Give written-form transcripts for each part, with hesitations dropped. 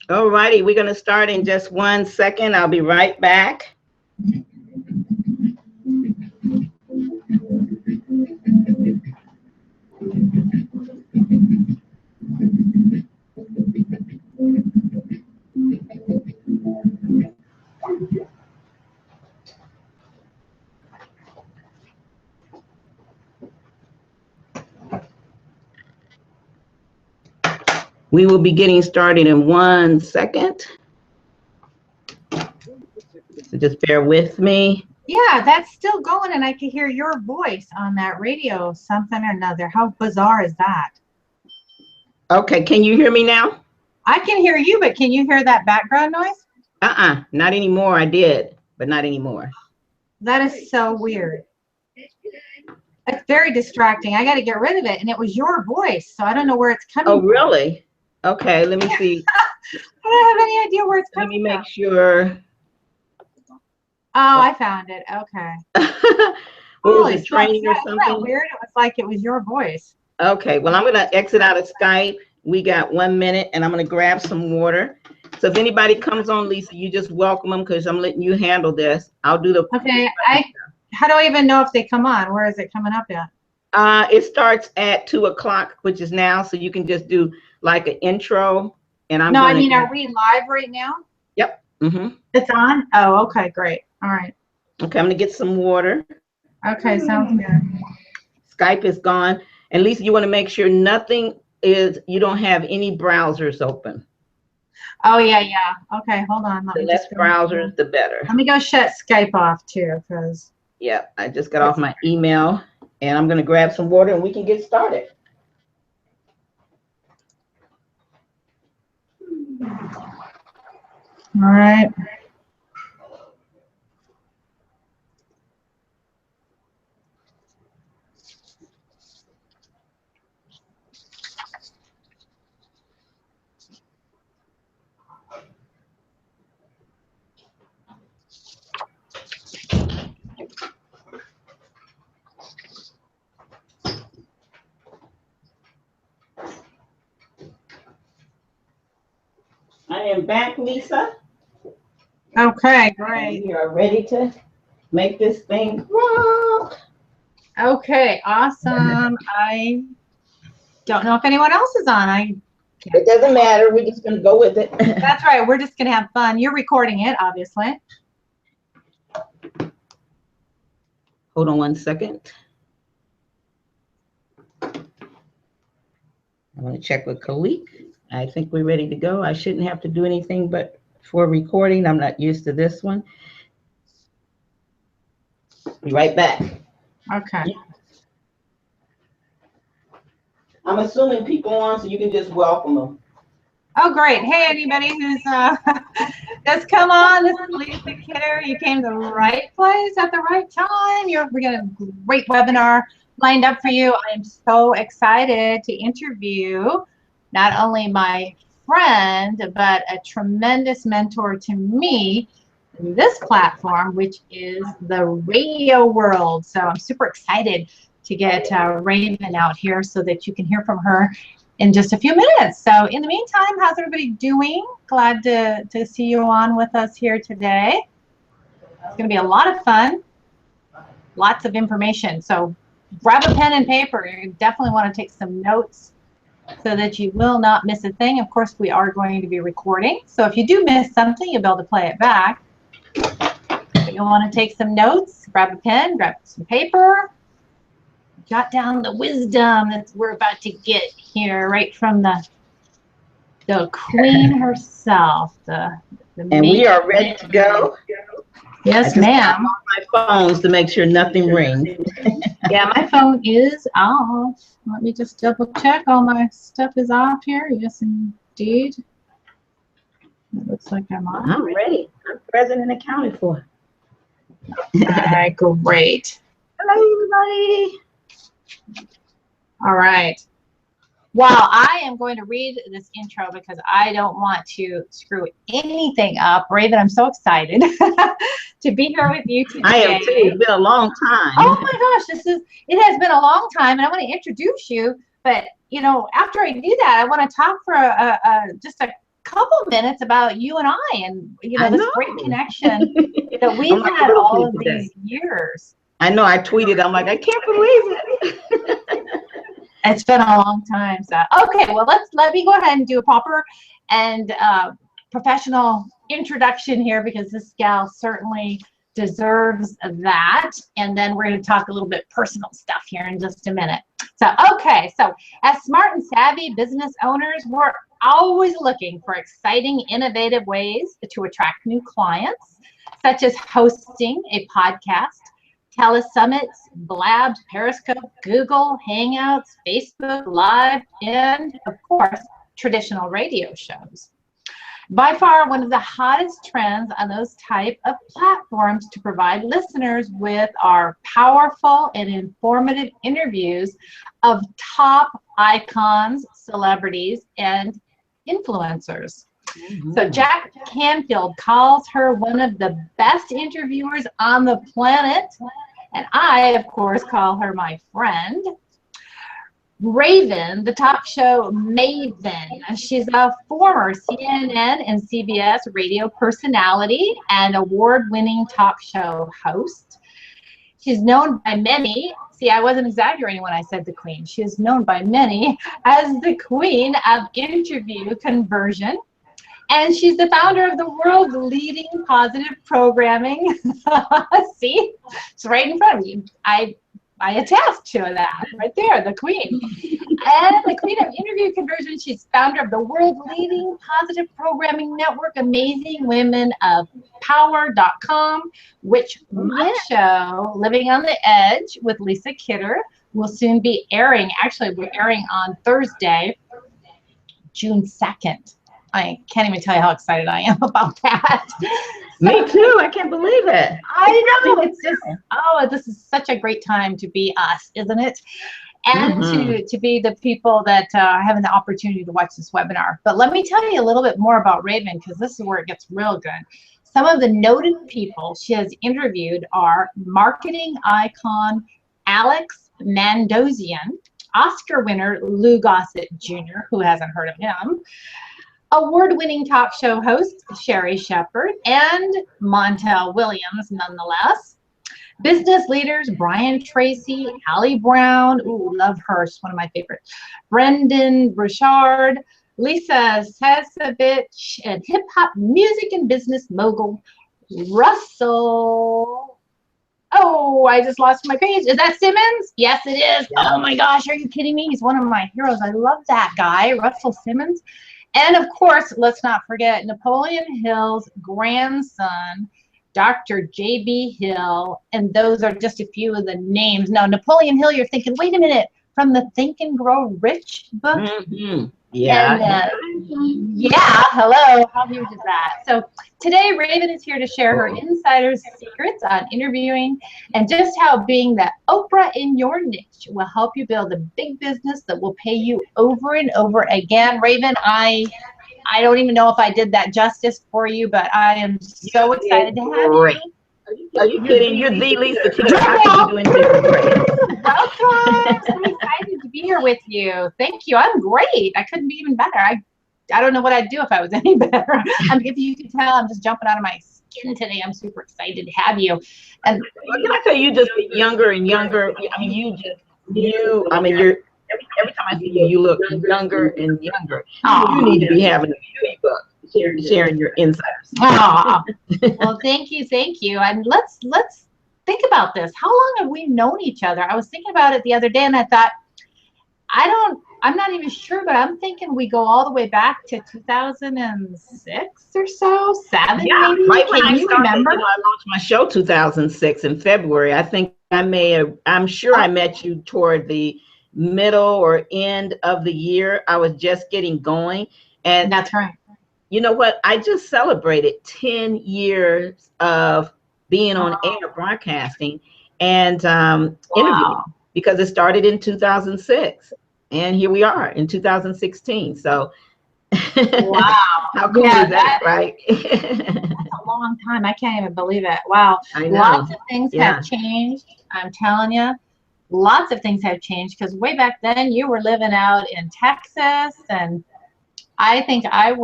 All righty, we're going to start in just 1 second. I'll be right back. We will be getting started in 1 second. So just bear with me. Yeah, that's still going, and I can hear your voice on that radio, something or another. How bizarre is that? Okay, can you hear me now? I can hear you, but can you hear that background noise? Not anymore. I did, but not anymore. That is so weird. It's very distracting. I got to get rid of it, and it was your voice, so I don't know where it's coming from. Oh, really? Okay, let me see. I don't have any idea where it's coming from. Let me make from. sure. Oh, I found it. Okay. What was it, training or something? Isn't that weird? It was like it was your voice. Okay, well, I'm going to exit out of Skype. We got 1 minute, and I'm going to grab some water. So if anybody comes on, Lisa, you just welcome them because I'm letting you handle this. I'll do the... Okay, how do I even know if they come on? Where is it coming up at? It starts at 2 o'clock, which is now, so you can just do like an intro. And I'm I mean, are we live right now? Yep. Mm-hmm. It's on? Oh, okay, great. All right. Okay, I'm going to get some water. Okay, sounds good. Skype is gone. And Lisa, you want to make sure you don't have any browsers open. Oh, yeah. Okay, hold on. The less browsers, the better. Let me go shut Skype off, too, because... Yeah, I just got off my email, and I'm going to grab some water, and we can get started. All right. I am back, Lisa. Okay, great. We are ready to make this thing rock. Okay, awesome. I don't know if anyone else is on. It doesn't matter. We're just going to go with it. That's right. We're just going to have fun. You're recording it, obviously. Hold on 1 second. I want to check with Khalik. I think we're ready to go. I shouldn't have to do anything but for recording. I'm not used to this one. Be right back. Okay. I'm assuming people on, so you can just welcome them. Oh, great. Hey, anybody who's just come on. This is Lisa Kidder. You came to the right place at the right time. We got a great webinar lined up for you. I'm so excited to interview not only my friend, but a tremendous mentor to me in this platform, which is the radio world. So I'm super excited to get Raven out here so that you can hear from her in just a few minutes. So in the meantime, how's everybody doing? Glad to see you on with us here today. It's going to be a lot of fun, lots of information. So grab a pen and paper. You definitely want to take some notes so that you will not miss a thing. Of course, we are going to be recording. So if you do miss something, you'll be able to play it back. But you'll want to take some notes, grab a pen, grab some paper, jot down the wisdom that we're about to get here right from the queen herself. And we are ready to go. Yes, ma'am. My phones to make sure nothing rings. Yeah, my phone is off. Let me just double check. All my stuff is off here. Yes, indeed. It looks like I'm on. I'm ready. I'm present and accounted for. All right, great. Hello, everybody. All right. Well, I am going to read this intro because I don't want to screw anything up. Raven, I'm so excited to be here with you today. I am too. It's been a long time. Oh my gosh, it has been a long time, and I want to introduce you, but you know, after I do that, I want to talk for just a couple minutes about you and I, and you know, this great connection that we've had all of these years. I know. I tweeted. I'm like, I can't believe it. It's been a long time. So okay, well, let me go ahead and do a proper and professional introduction here, because this gal certainly deserves that. And then we're going to talk a little bit personal stuff here in just a minute. So, okay, so as smart and savvy business owners, we're always looking for exciting, innovative ways to attract new clients, such as hosting a podcast, telesummits, Blabs, Periscope, Google, Hangouts, Facebook Live, and of course, traditional radio shows. By far, one of the hottest trends on those type of platforms to provide listeners with are powerful and informative interviews of top icons, celebrities, and influencers. So Jack Canfield calls her one of the best interviewers on the planet, and I, of course, call her my friend. Raven, the talk show Maven. She's a former CNN and CBS radio personality and award-winning talk show host. She's known by many, see, I wasn't exaggerating when I said the queen. She is known by many as the queen of interview conversion. And she's the founder of the world's leading positive programming. See, it's right in front of you. I attest to that right there, the queen. And the queen of interview conversion, she's founder of the world's leading positive programming network, Amazing Women of Power.com, which my show, Living on the Edge with Lisa Kidder, will soon be airing. Actually, we're airing on Thursday, June 2nd. I can't even tell you how excited I am about that. Me too. I can't believe it. I know. It's just, oh, this is such a great time to be us, isn't it? And to be the people that are having the opportunity to watch this webinar. But let me tell you a little bit more about Raven, because this is where it gets real good. Some of the noted people she has interviewed are marketing icon Alex Mandossian, Oscar winner Lou Gossett Jr., who hasn't heard of him, award-winning talk show host Sherry Shepard, and Montel Williams, nonetheless. Business leaders Brian Tracy, Hallie Brown, ooh, love her, she's one of my favorites, Brendan Burchard, Lisa Sasevich, and hip-hop music and business mogul Russell. Oh, I just lost my page. Is that Simmons? Yes, it is. Oh my gosh, are you kidding me? He's one of my heroes. I love that guy, Russell Simmons. And of course, let's not forget Napoleon Hill's grandson, Dr. J.B. Hill. And those are just a few of the names. Now, Napoleon Hill, you're thinking, wait a minute, from the Think and Grow Rich book? Yeah. And, yeah, hello. How huge is that? So today, Raven is here to share her insider's secrets on interviewing and just how being the Oprah in your niche will help you build a big business that will pay you over and over again. Raven, I don't even know if I did that justice for you, but I am so excited to have you. Are you kidding? You're the Lisa Kidder. How can you do anything great? Welcome. I'm so excited to be here with you. Thank you. I'm great. I couldn't be even better. I don't know what I'd do if I was any better. If you can tell, I'm just jumping out of my skin today. I'm super excited to have you. And can I tell you, just younger and younger? I mean, you're every time I see you, you look younger and younger. You need to be having a beauty book. Sharing your insights. Well, thank you. And let's think about this. How long have we known each other? I was thinking about it the other day, and I thought, I'm not even sure, but I'm thinking we go all the way back to 2006 or so, 7 yeah, maybe. Right when Can you remember? I launched my show 2006 in February. I think I'm sure I met you toward the middle or end of the year. I was just getting going, and that's right. You know what? I just celebrated 10 years of being on air broadcasting and interviewing, because it started in 2006 and here we are in 2016. So wow. How cool is that, right? That's a long time. I can't even believe it. Wow. I know. Lots of things have changed. I'm telling you. lots of things have changed, because way back then you were living out in Texas, and I think I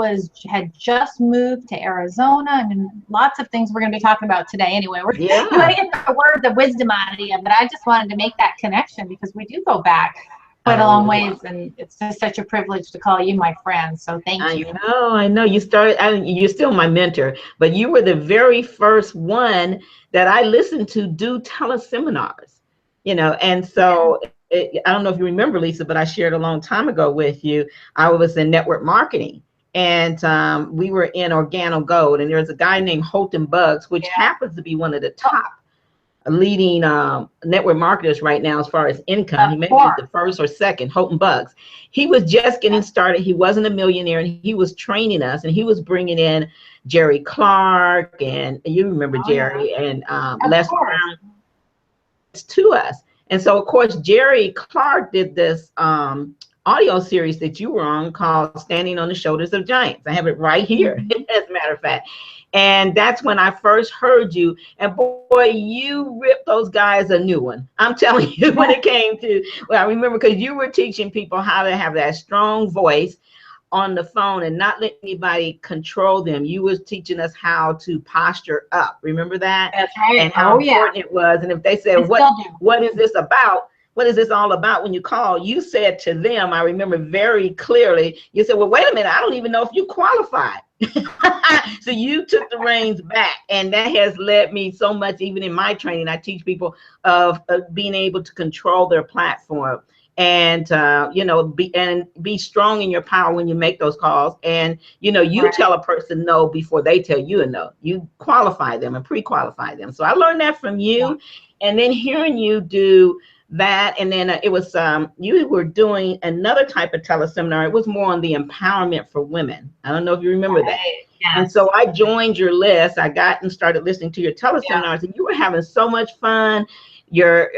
had just moved to Arizona. I mean, lots of things we're going to be talking about today anyway. We're going to get the words of wisdom out of you, but I just wanted to make that connection because we do go back quite a long ways, and it's just such a privilege to call you my friend. So thank you. I know. You started. You're still my mentor, but you were the very first one that I listened to do teleseminars. And so I don't know if you remember, Lisa, but I shared a long time ago with you. I was in network marketing, and we were in Organo Gold, and there's a guy named Holton Buggs, which happens to be one of the top leading network marketers right now as far as income. He may be the first or second, Holton Buggs. He was just getting started. He wasn't a millionaire, and he was training us, and he was bringing in Jerry Clark, and you remember Jerry, and Les Brown to us. And so, of course, Jerry Clark did this audio series that you were on called Standing on the Shoulders of Giants. I have it right here, as a matter of fact. And that's when I first heard you. And boy, you ripped those guys a new one. I'm telling you, when it came to, well, I remember because you were teaching people how to have that strong voice on the phone and not let anybody control them. You was teaching us how to posture up. Remember that? That's right. And how important it was. And if they said, what is this about? What is this all about? When you call, you said to them, I remember very clearly, you said, well, wait a minute, I don't even know if you qualified. So you took the reins back, and that has led me so much. Even in my training, I teach people of being able to control their platform, and be strong in your power when you make those calls. And you tell a person no before they tell you a no. You qualify them and pre-qualify them. So I learned that from you, and then hearing you do that, and then it was you were doing another type of teleseminar. It was more on the empowerment for women. I don't know if you remember that. Yes. And so I joined your list. I got and started listening to your teleseminars, and you were having so much fun. Your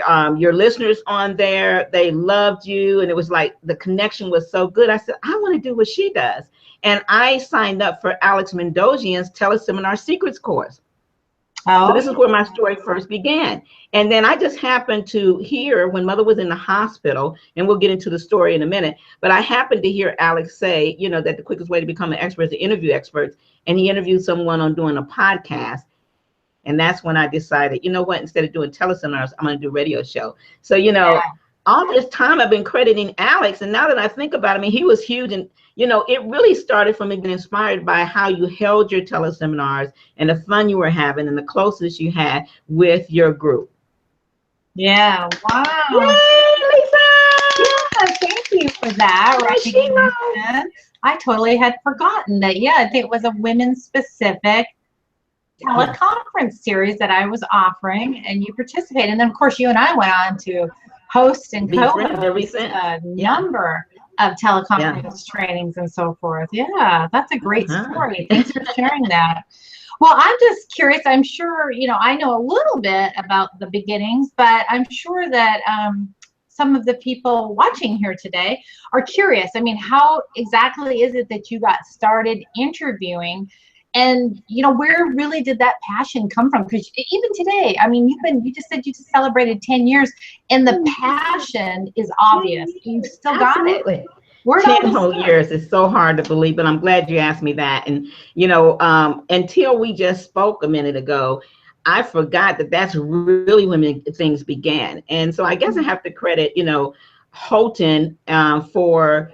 listeners on there, they loved you, and it was like the connection was so good. I said, I want to do what she does, and I signed up for Alex Mendozian's teleseminar secrets course. So this is where my story first began. And then I just happened to hear, when Mother was in the hospital, and we'll get into the story in a minute, but I happened to hear Alex say, that the quickest way to become an expert is to interview experts. And he interviewed someone on doing a podcast. And that's when I decided, you know what, instead of doing teleseminars, I'm going to do a radio show. So, all this time I've been crediting Alex. And now that I think about it, I mean, he was huge. And, it really started from being inspired by how you held your teleseminars and the fun you were having and the closeness you had with your group. Yeah. Wow. Yay, Lisa! Yeah, thank you for that. I totally had forgotten that. Yeah, I think it was a women-specific teleconference series that I was offering, and you participated. And then, of course, you and I went on to host and co-host a number of teleconference trainings and so forth. Yeah, that's a great story. Thanks for sharing that. Well, I'm just curious. I'm sure, I know a little bit about the beginnings, but I'm sure that some of the people watching here today are curious. I mean, how exactly is it that you got started interviewing? And, where really did that passion come from? Because even today, I mean, you just said you just celebrated 10 years, and the passion is obvious. You've still got it. 10 whole years is so hard to believe, but I'm glad you asked me that. And, until we just spoke a minute ago, I forgot that that's really when things began. And so I guess I have to credit, Holton for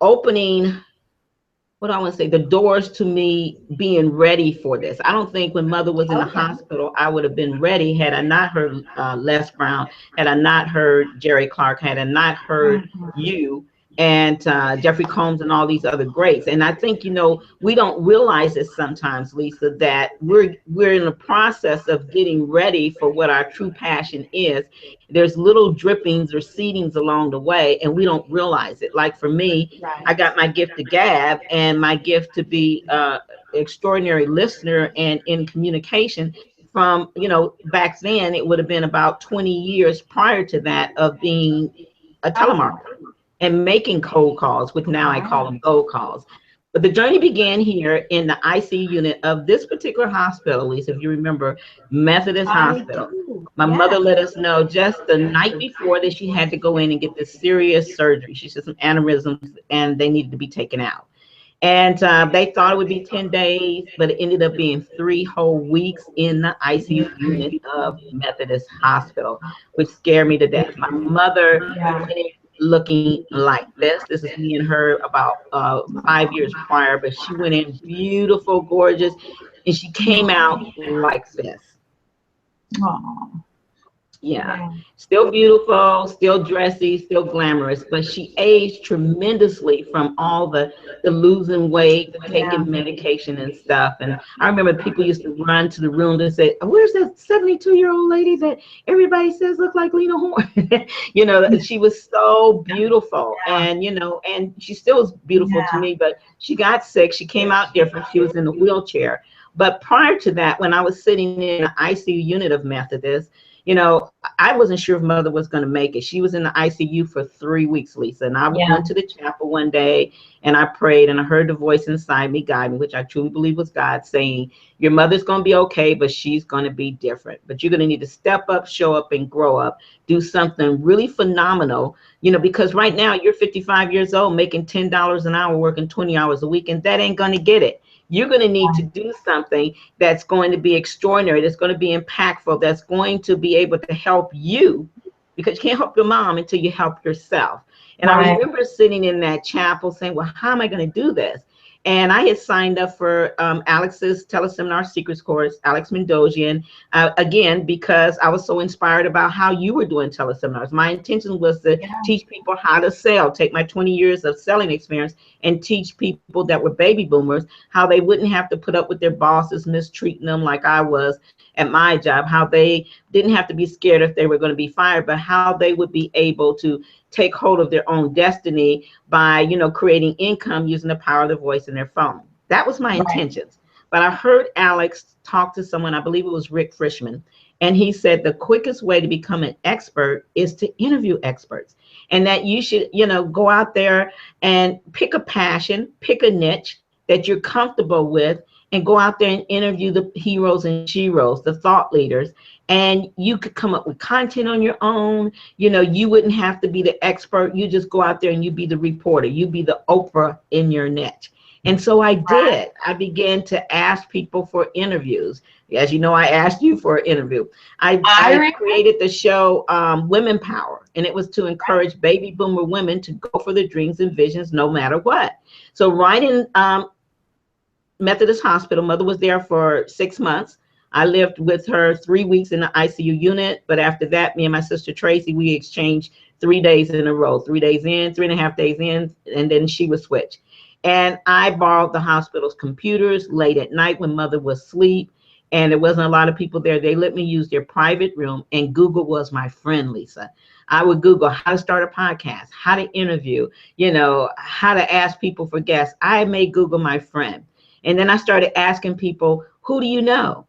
opening, what I want to say, the doors to me being ready for this. I don't think when Mother was in the hospital, I would have been ready had I not heard Les Brown, had I not heard Jerry Clark, had I not heard you and Jeffrey Combs and all these other greats. And I think, we don't realize it sometimes, Lisa, that we're in the process of getting ready for what our true passion is. There's little drippings or seedings along the way, and we don't realize it. Like for me, I got my gift to gab and my gift to be extraordinary listener and in communication from, back then it would have been about 20 years prior to that of being a telemarketer and making cold calls, which now I call them gold calls. But the journey began here in the ICU unit of this particular hospital, Lisa, if you remember, Methodist I Hospital. do. My Yeah. mother let us know just the night before that she had to go in and get this serious surgery. She said some aneurysms and they needed to be taken out. And they thought it would be 10 days, but it ended up being 3 whole weeks in the ICU unit of Methodist Hospital, which scared me to death. My mother Yeah. went in looking like this. This is me and her about 5 years prior, but she went in beautiful, gorgeous, and she came out like this. Oh. Yeah, Yeah. still beautiful, still dressy, still glamorous, but she aged tremendously from all the losing weight, the Yeah. taking medication and stuff. And I remember people used to run to the room and say, "Where's that 72-year-old lady that everybody says looked like Lena Horne?" You know, she was so beautiful, and and she still is beautiful to Yeah. me. But she got sick. She came out different. She was in a wheelchair. But prior to that, when I was sitting in the ICU unit of Methodist, I wasn't sure if mother was going to make it. She was in the ICU for 3 weeks, Lisa. And I Yeah. went to the chapel one day and I prayed and I heard the voice inside me guide me, which I truly believe was God saying, your mother's going to be okay, but she's going to be different. But you're going to need to step up, show up, and grow up. Do something really phenomenal, because right now you're 55 years old, making $10 an hour, working 20 hours a week, and that ain't going to get it. You're going to need to do something that's going to be extraordinary, that's going to be impactful, that's going to be able to help you, because you can't help your mom until you help yourself. And I Right. remember sitting in that chapel saying, well, how am I going to do this? And I had signed up for Alex's teleseminar secrets course, Alex Mendosian, again, because I was so inspired about how you were doing teleseminars. My intention was to Yeah. teach people how to sell, take my 20 years of selling experience and teach people that were baby boomers how they wouldn't have to put up with their bosses mistreating them like I was at my job, how they didn't have to be scared if they were going to be fired, but how they would be able to take hold of their own destiny by, creating income using the power of their voice and their phone. That was my Right. intentions. But I heard Alex talk to someone, I believe it was Rick Frischman, and he said the quickest way to become an expert is to interview experts, and that you should, go out there and pick a passion, pick a niche that you're comfortable with, and go out there and interview the heroes and sheroes, the thought leaders, and you could come up with content on your own. You wouldn't have to be the expert. You just go out there and you be the reporter. You be the Oprah in your niche. And so I did. I began to ask people for interviews. As you know, I asked you for an interview. I created the show Women Power, and it was to encourage baby boomer women to go for their dreams and visions no matter what. So right in Methodist Hospital, mother was there for 6 months. I lived with her 3 weeks in the ICU unit, but after that, me and my sister Tracy, we exchanged 3 days in a row, 3 days in, 3.5 days in, and then she would switch. And I borrowed the hospital's computers late at night when mother was asleep, and there wasn't a lot of people there. They let me use their private room, and Google was my friend, Lisa. I would Google how to start a podcast, how to interview, how to ask people for guests. I made Google my friend. And then I started asking people, who do you know?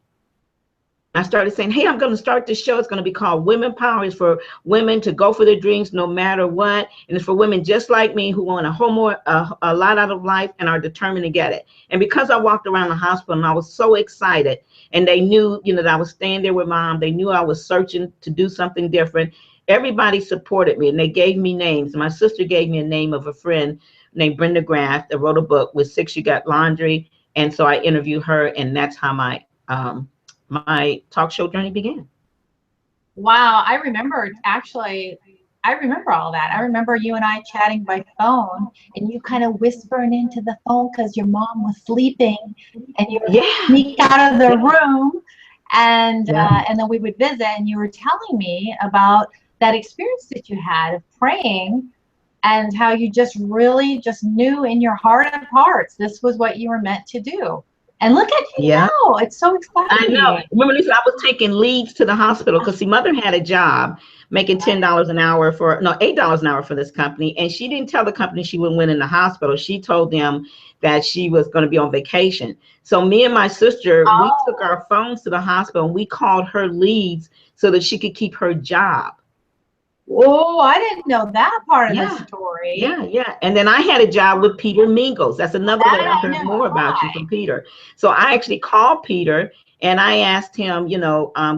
I started saying, hey, I'm going to start this show. It's going to be called Women Power. It's for women to go for their dreams no matter what. And it's for women just like me who want a lot out of life and are determined to get it. And because I walked around the hospital and I was so excited, and they knew, that I was staying there with mom. They knew I was searching to do something different. Everybody supported me and they gave me names. My sister gave me a name of a friend named Brenda Graff that wrote a book with Six You Got Laundry. And so I interviewed her, and that's how my talk show journey began. Wow, I remember actually. I remember all that. I remember you and I chatting by phone, and you kind of whispering into the phone because your mom was sleeping, and you would sneak out of the room, and then we would visit, and you were telling me about that experience that you had of praying, and how you just really just knew in your heart of hearts this was what you were meant to do. And look at you now. It's so exciting. I know. Remember, Lisa, I was taking leads to the hospital because, see, mother had a job making $10 an hour $8 an hour for this company. And she didn't tell the company she would win in the hospital. She told them that she was going to be on vacation. So me and my sister, we took our phones to the hospital and we called her leads so that she could keep her job. Oh, I didn't know that part of the Yeah, story. yeah. And then I had a job with Peter Mingles. That's another way I That I heard knew. more about you Why? from Peter. So I actually called Peter and I asked him,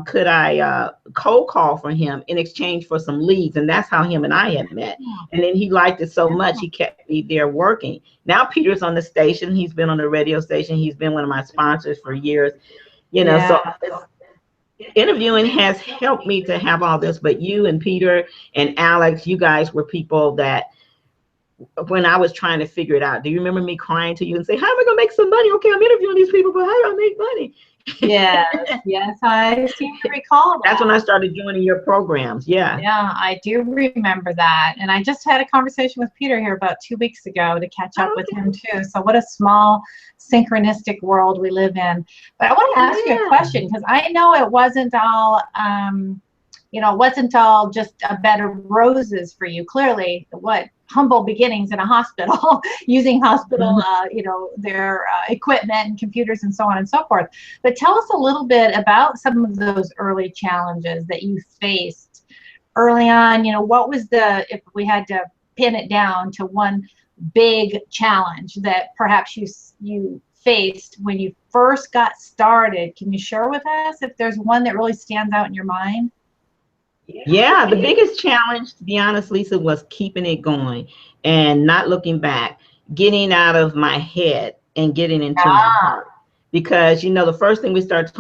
could I cold call for him in exchange for some leads? And that's how him and I had met. And then he liked it so much, he kept me there working. Now Peter's on the station. He's been on the radio station. He's been one of my sponsors for years. So Yeah. interviewing has helped me to have all this. But you and Peter and Alex, you guys were people that when I was trying to figure it out, do you remember me crying to you and say, how am I going to make some money? Okay, I'm interviewing these people, but how do I make money? Yes, yes, I seem to recall That's when that. I started joining your programs. Yeah. Yeah, I do remember that. And I just had a conversation with Peter here about 2 weeks ago to catch up Oh, with okay. him too. So what a small synchronistic world we live in. But I want to ask you a Yeah. question because I know it wasn't all, it wasn't all just a bed of roses for you. Clearly, what humble beginnings in a hospital, using hospital, their equipment and computers and so on and so forth. But tell us a little bit about some of those early challenges that you faced early on. What was if we had to pin it down to one big challenge that perhaps you faced when you first got started? Can you share with us if there's one that really stands out in your mind? Yeah, the biggest challenge, to be honest, Lisa, was keeping it going and not looking back, getting out of my head and getting into my heart. Because the first thing we start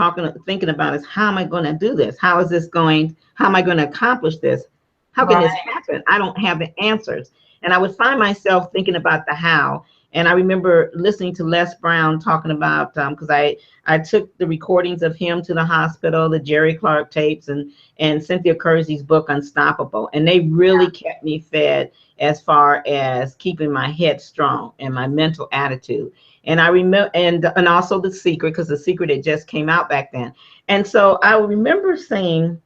thinking about is how am I going to do this? How am I going to accomplish this? How can this Right. happen? I don't have the answers. And I would find myself thinking about the how. And I remember listening to Les Brown talking about because I took the recordings of him to the hospital, the Jerry Clark tapes, and Cynthia Kersey's book Unstoppable, and they really kept me fed as far as keeping my head strong and my mental attitude. And I remember, and also The Secret, because The Secret had just came out back then. And so I remember saying,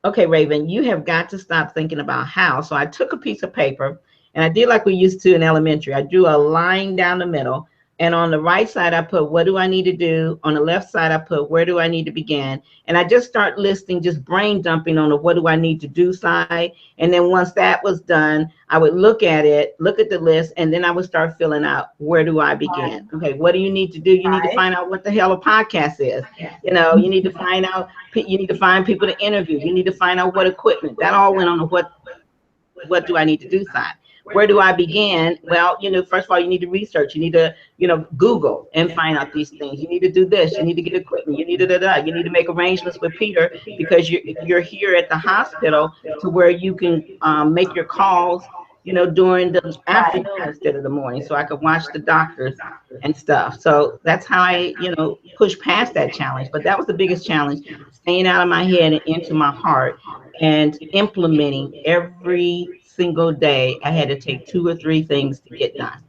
okay, Raven, you have got to stop thinking about how. So I took a piece of paper and I did like we used to in elementary. I drew a line down the middle. And on the right side, I put, what do I need to do? On the left side, I put, where do I need to begin? And I just start listing, just brain dumping on the what do I need to do side. And then once that was done, I would look at it, look at the list, and then I would start filling out, where do I begin? Okay, what do you need to do? You need to find out what the hell a podcast is. You need to find out, you need to find people to interview. You need to find out what equipment. That all went on the what do I need to do side. Where do I begin? Well, first of all, you need to research. You need to, Google and find out these things. You need to do this. You need to get equipment. You need to You need to make arrangements with Peter because you're here at the hospital to where you can make your calls, during the afternoon instead of the morning, so I could watch the doctors and stuff. So that's how I, push past that challenge. But that was the biggest challenge, staying out of my head and into my heart and implementing every single day. I had to take 2 or 3 things to get done.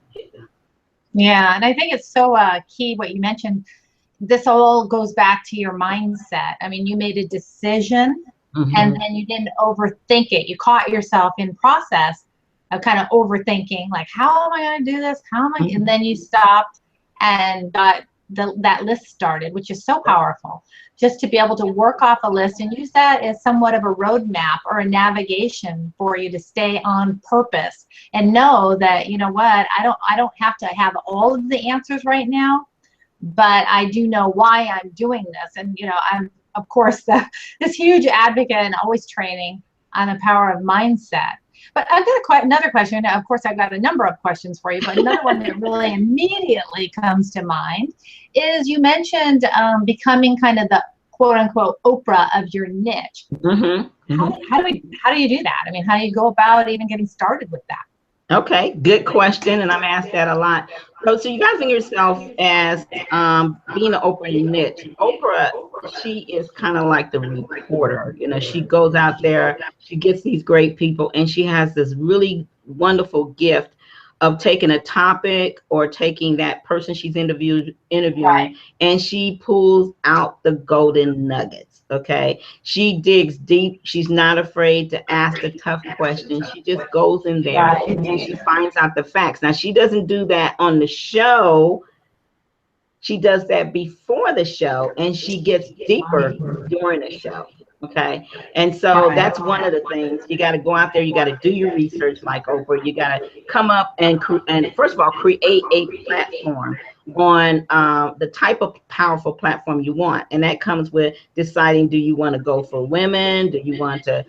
Yeah, and I think it's so key what you mentioned. This all goes back to your mindset. I mean, you made a decision and Hmm. then you didn't overthink it. You caught yourself in process of kind of overthinking, like, how am I going to do this? How am I? And then you stopped and got that list started, which is so powerful. Just to be able to work off a list and use that as somewhat of a roadmap or a navigation for you to stay on purpose and know that, you know what, I don't have to have all of the answers right now, but I do know why I'm doing this. And, I'm, of course, this huge advocate and always training on the power of mindset. But I've got another question. Of course, I've got a number of questions for you, but another one that really immediately comes to mind is you mentioned becoming kind of the quote unquote Oprah of your niche. Hmm. Hmm. How do you do that? I mean, how do you go about even getting started with that? Okay, good question, and I'm asked that a lot. So you guys think yourself as being an Oprah niche. Oprah, she is kind of like the reporter. She goes out there, she gets these great people, and she has this really wonderful gift of taking a topic or taking that person she's Right. interviewing, and she pulls out the golden nuggets. Okay, she digs deep. She's not afraid to ask the tough questions. She just goes in there and she finds out the facts. Now, she doesn't do that on the show. She does that before the show and she gets deeper during the show. Okay. And so that's one of the things. You got to go out there. You got to do your research like Oprah. You got to come up and first of all, create a platform on the type of powerful platform you want. And that comes with deciding, do you want to go for women? Do you want to,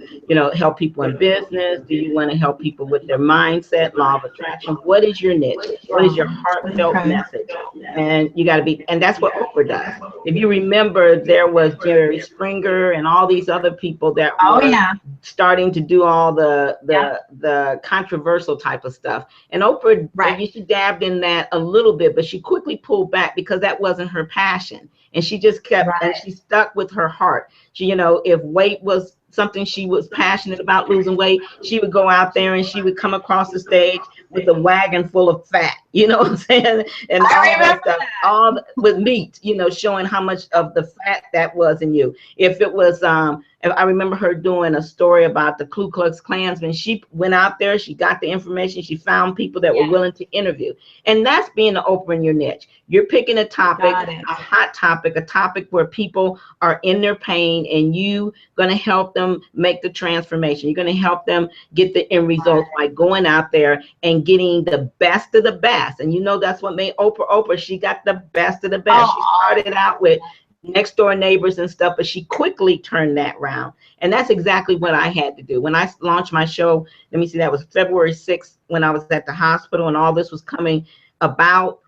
help people in business? Do you want to help people with their mindset, law of attraction? What is your niche? What is your heartfelt message? And you got to be, and that's what Oprah does. If you remember, there was Jerry Springer and all these other people that were starting to do all the controversial type of stuff. And Oprah, she dabbed in that a little bit, but she quickly pulled back because that wasn't her passion. And she just kept, and she stuck with her heart. She, if weight was something she was passionate about, losing weight, she would go out there and she would come across the stage with a wagon full of fat, you know what I'm saying? And all that stuff, all with meat, showing how much of the fat that was in you. If it was, I remember her doing a story about the Ku Klux Klansmen. She went out there, she got the information, she found people that were willing to interview. And that's being an Oprah in your niche. You're picking a topic, a hot topic, a topic where people are in their pain, and you going to help them make the transformation. You're going to help them get the end results by going out there and getting the best of the best. And that's what made Oprah Oprah. She got the best of the best. She started out with next door neighbors and stuff, but she quickly turned that round. And that's exactly what I had to do. When I launched my show, let me see, that was February 6th when I was at the hospital and all this was coming about.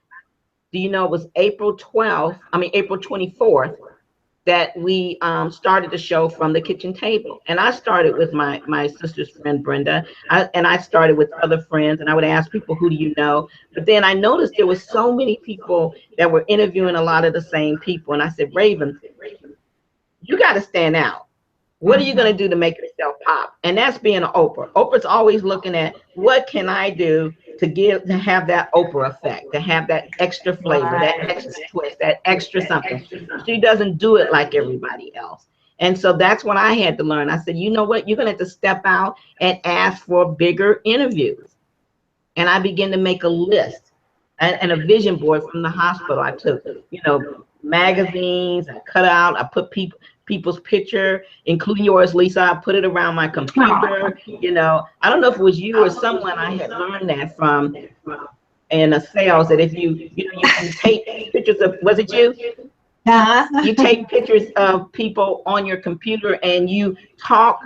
Do you know it was April 24th that we started the show from the kitchen table. And I started with my sister's friend, Brenda, and I started with other friends, and I would ask people, who do you know? But then I noticed there was so many people that were interviewing a lot of the same people. And I said, Raven, you got to stand out. What are you going to do to make yourself pop? And that's being an Oprah. Oprah's always looking at, what can I do to have that Oprah effect, to have that extra flavor, that extra twist, that extra something. She doesn't do it like everybody else. And so that's what I had to learn. I said, you know what? You're going to have to step out and ask for bigger interviews. And I began to make a list and a vision board from the hospital. I took, magazines, I cut out, I put people's picture, including yours, Lisa. I put it around my computer. I don't know if it was you or someone I had learned that from in a sales, that if you can take pictures of, was it you? You take pictures of people on your computer and you talk,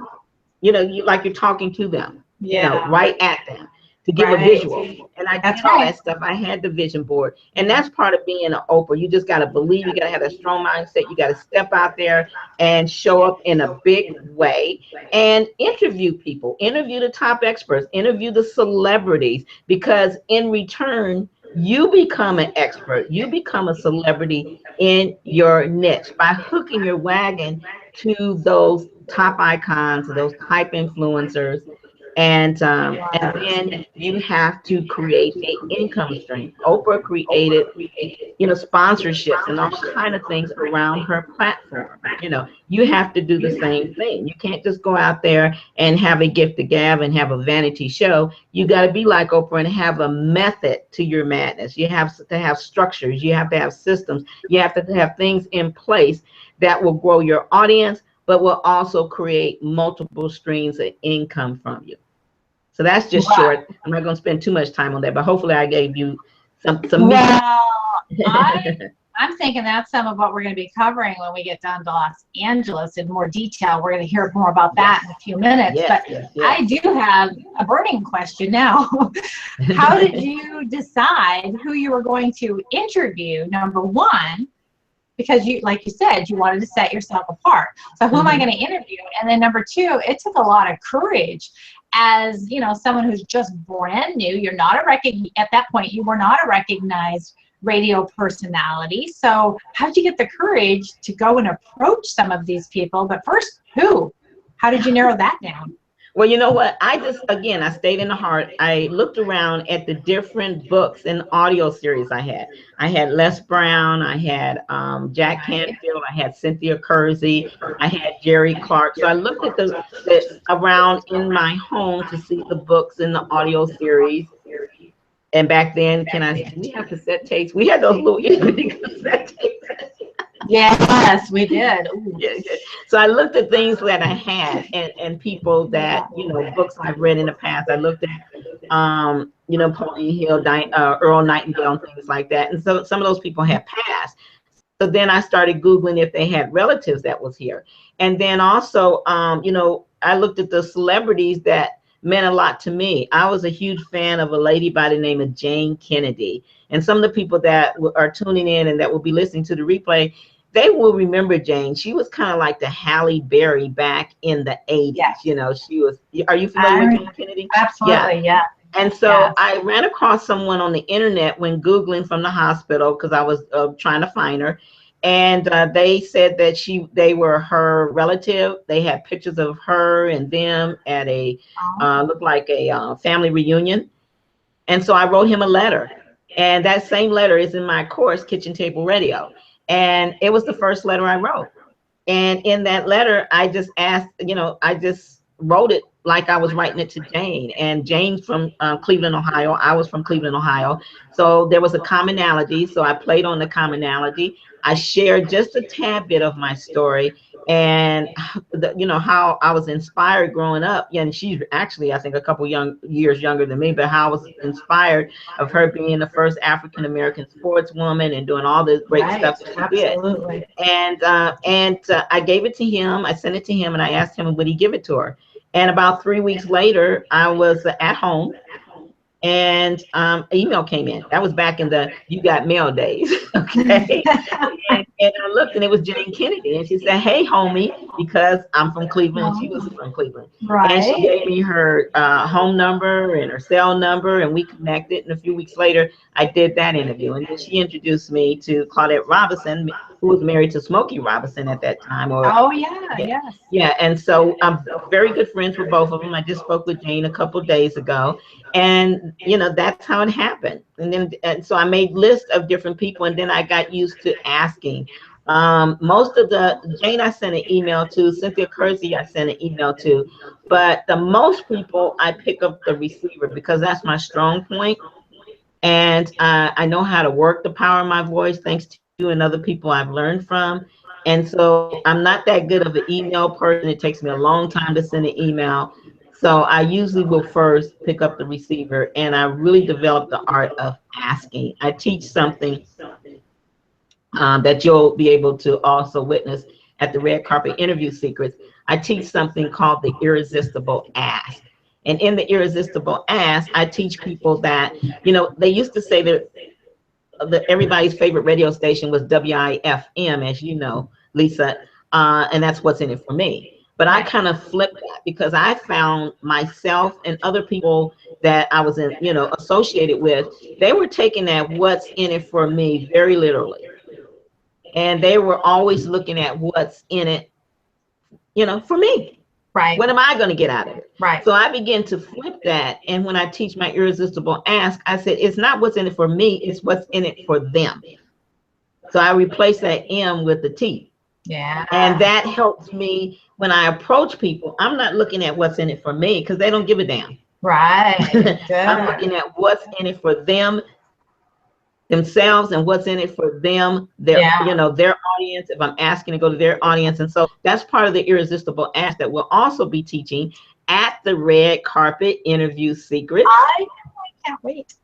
like you're talking to them, right at them, to give a visual. And I did all that stuff. I had the vision board. And that's part of being an Oprah. You just got to believe. You got to have a strong mindset. You got to step out there and show up in a big way and interview people, interview the top experts, interview the celebrities, because in return, you become an expert. You become a celebrity in your niche by hooking your wagon to those top icons, those type influencers. And then you have to create an income stream. Oprah created, sponsorships and all kind of things around her platform. You have to do the same thing. You can't just go out there and have a gift to gab and have a vanity show. You got to be like Oprah and have a method to your madness. You have to have structures. You have to have systems. You have to have things in place that will grow your audience, but will also create multiple streams of income from you. So that's just short. I'm not going to spend too much time on that, but hopefully I gave you some Well, I'm thinking that's some of what we're going to be covering when we get down to Los Angeles in more detail. We're going to hear more about that in a few minutes. I do have a burning question now. How did you decide who you were going to interview, number one? Because you, like you said, you wanted to set yourself apart. So who am I going to interview? And then number two, it took a lot of courage as, someone who's just brand new. You're not at that point, you were not a recognized radio personality. So how did you get the courage to go and approach some of these people? But first, who? How did you narrow that down? Well, you know what? I stayed in the heart. I looked around at the different books and audio series I had. I had Les Brown. I had Jack Canfield. I had Cynthia Kersey. I had Jerry Clark. So I looked at the around in my home to see the books and the audio series. And back then, did we have cassette tapes? We had those little cassette tapes. Yes, we did. Ooh. Yeah, yeah. So I looked at things that I had and people that, books I've read in the past. I looked at, Napoleon Hill, Earl Nightingale, and things like that. And so some of those people had passed. So then I started Googling if they had relatives that was here. And then also, I looked at the celebrities that meant a lot to me. I was a huge fan of a lady by the name of Jane Kennedy. And some of the people that are tuning in and that will be listening to the replay, they will remember Jane. She was kind of like the Halle Berry back in the 80s. Yes. She was, are you familiar with Jane Kennedy? Absolutely, yeah. And so I ran across someone on the internet when Googling from the hospital because I was trying to find her. And they said that they were her relative. They had pictures of her and them at a, looked like a family reunion. And so I wrote him a letter. And that same letter is in my course, Kitchen Table Radio. And it was the first letter I wrote. And in that letter, I just asked, I just wrote it like I was writing it to Jane. And Jane's from Cleveland, Ohio. I was from Cleveland, Ohio. So there was a commonality. So I played on the commonality. I shared just a tad bit of my story and how I was inspired growing up. Yeah, and she's actually, I think, a couple years younger than me, but how I was inspired of her being the first African American sportswoman and doing all this great stuff that she did. Absolutely. And I gave it to him. I sent it to him, and I asked him would he give it to her. And about 3 weeks later, I was at home. And an email came in. That was back in the you got mail days. Okay. and I looked and it was Jane Kennedy. And she said, hey, homie, because I'm from Cleveland and she was from Cleveland. Right. And she gave me her home number and her cell number and we connected. And a few weeks later, I did that interview. And then she introduced me to Claudette Robinson, who was married to Smokey Robinson at that time. Yes. Yeah. And so I'm very good friends with both of them. I just spoke with Jane a couple of days ago. And, that's how it happened. And so I made lists of different people. And then I got used to asking. Most of Jane, I sent an email to. Cynthia Kersey, I sent an email to. But the most people, I pick up the receiver because that's my strong point. And I know how to work the power of my voice thanks to you and other people I've learned from. And so I'm not that good of an email person. It takes me a long time to send an email. So I usually will first pick up the receiver, and I really developed the art of asking. I teach something that you'll be able to also witness at the Red Carpet Interview Secrets. I teach something called the Irresistible Ask. And in the Irresistible Ask, I teach people that, they used to say that everybody's favorite radio station was WIFM, as you know, Lisa, and that's what's in it for me. But I kind of flipped that because I found myself and other people that I was associated with, they were taking that what's in it for me very literally. And they were always looking at what's in it, for me. Right. What am I going to get out of it? Right. So I began to flip that. And when I teach my Irresistible Ask, I said, it's not what's in it for me, it's what's in it for them. So I replace that M with the T. Yeah. And that helps me when I approach people. I'm not looking at what's in it for me because they don't give a damn. Right. I'm looking at what's in it for themselves and what's in it for them, their audience, if I'm asking to go to their audience. And so that's part of the Irresistible Ask that we'll also be teaching at the Red Carpet Interview Secrets. I can't wait.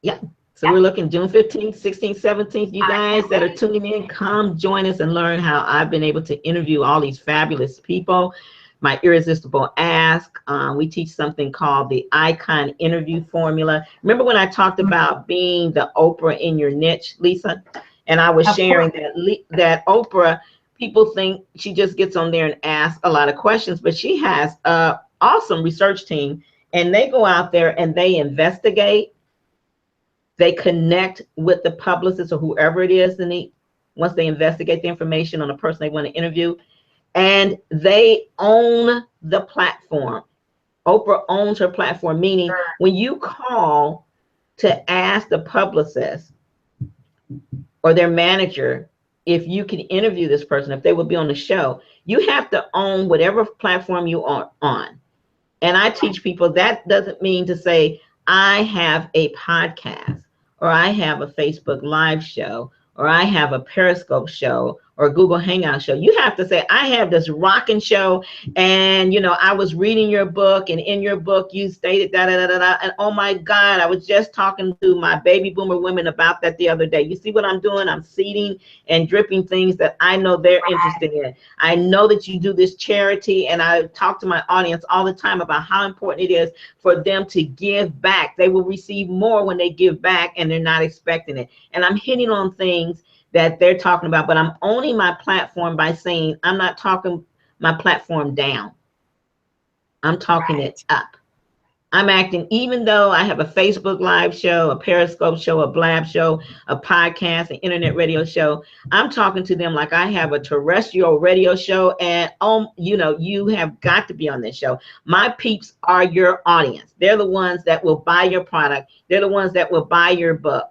Yeah. So we're looking June 15th, 16th, 17th. You guys that are tuning in, come join us and learn how I've been able to interview all these fabulous people. My Irresistible Ask. We teach something called the Icon Interview Formula. Remember when I talked about being the Oprah in your niche, Lisa? And I was sharing that Oprah, people think she just gets on there and asks a lot of questions, but she has an awesome research team, and they go out there and they investigate. They connect with the publicist or whoever it is, and once they investigate the information on the person they want to interview, and they own the platform. Oprah owns her platform, meaning when you call to ask the publicist or their manager if you can interview this person, if they will be on the show, you have to own whatever platform you are on. And I teach people that doesn't mean to say, I have a podcast, or I have a Facebook live show, or I have a Periscope show or a Google Hangout show. You have to say, I have this rocking show, and I was reading your book, and in your book you stated da da da da da, and oh my God, I was just talking to my baby boomer women about that the other day. You see what I'm doing? I'm seeding and dripping things that I know they're interested in. I know that you do this charity, and I talk to my audience all the time about how important it is for them to give back. They will receive more when they give back, and they're not expecting it. And I'm hitting on things that they're talking about, but I'm owning my platform by saying I'm not talking my platform down. I'm talking it up. I'm acting, even though I have a Facebook Live show, a Periscope show, a Blab show, a podcast, an internet radio show. I'm talking to them like I have a terrestrial radio show, and you have got to be on this show. My peeps are your audience. They're the ones that will buy your product. They're the ones that will buy your book.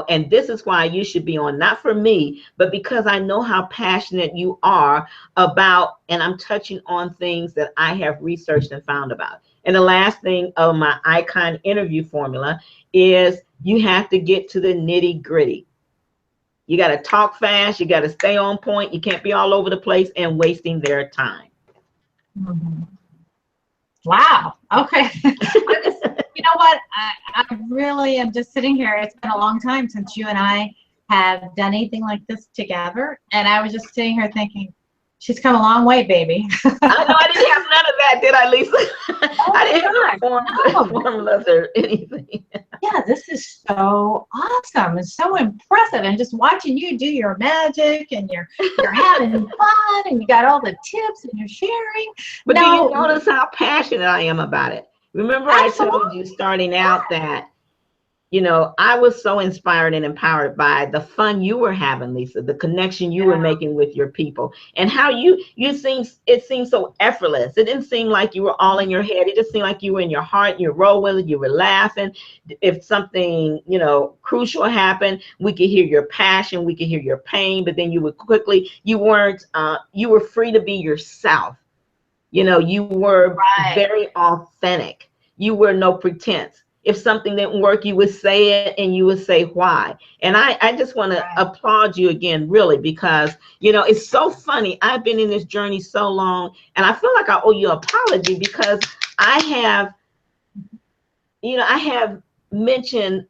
And this is why you should be on, not for me, but because I know how passionate you are about, and I'm touching on things that I have researched and found about. And the last thing of my icon interview formula is you have to get to the nitty gritty. You got to talk fast. You got to stay on point. You can't be all over the place and wasting their time. Mm-hmm. Wow. Okay. You know what? I really am just sitting here. It's been a long time since you and I have done anything like this together. And I was just sitting here thinking, she's come a long way, baby. I know I didn't have none of that, did I, Lisa? Oh, I didn't have formulas or anything. Yeah, this is so awesome. It's so impressive. And just watching you do your magic, and you're having fun, and you got all the tips, and you're sharing. But do you notice how passionate I am about it? Remember, absolutely. I told you starting out that, I was so inspired and empowered by the fun you were having, Lisa, the connection you were making with your people, and how it seemed so effortless. It didn't seem like you were all in your head. It just seemed like you were in your heart, you roll with it, you were laughing. If something, crucial happened, we could hear your passion, we could hear your pain, but then you were free to be yourself. You were very authentic. You were no pretense. If something didn't work, you would say it, and you would say why. And I just want to applaud you again, really, because, it's so funny. I've been in this journey so long, and I feel like I owe you an apology because I have mentioned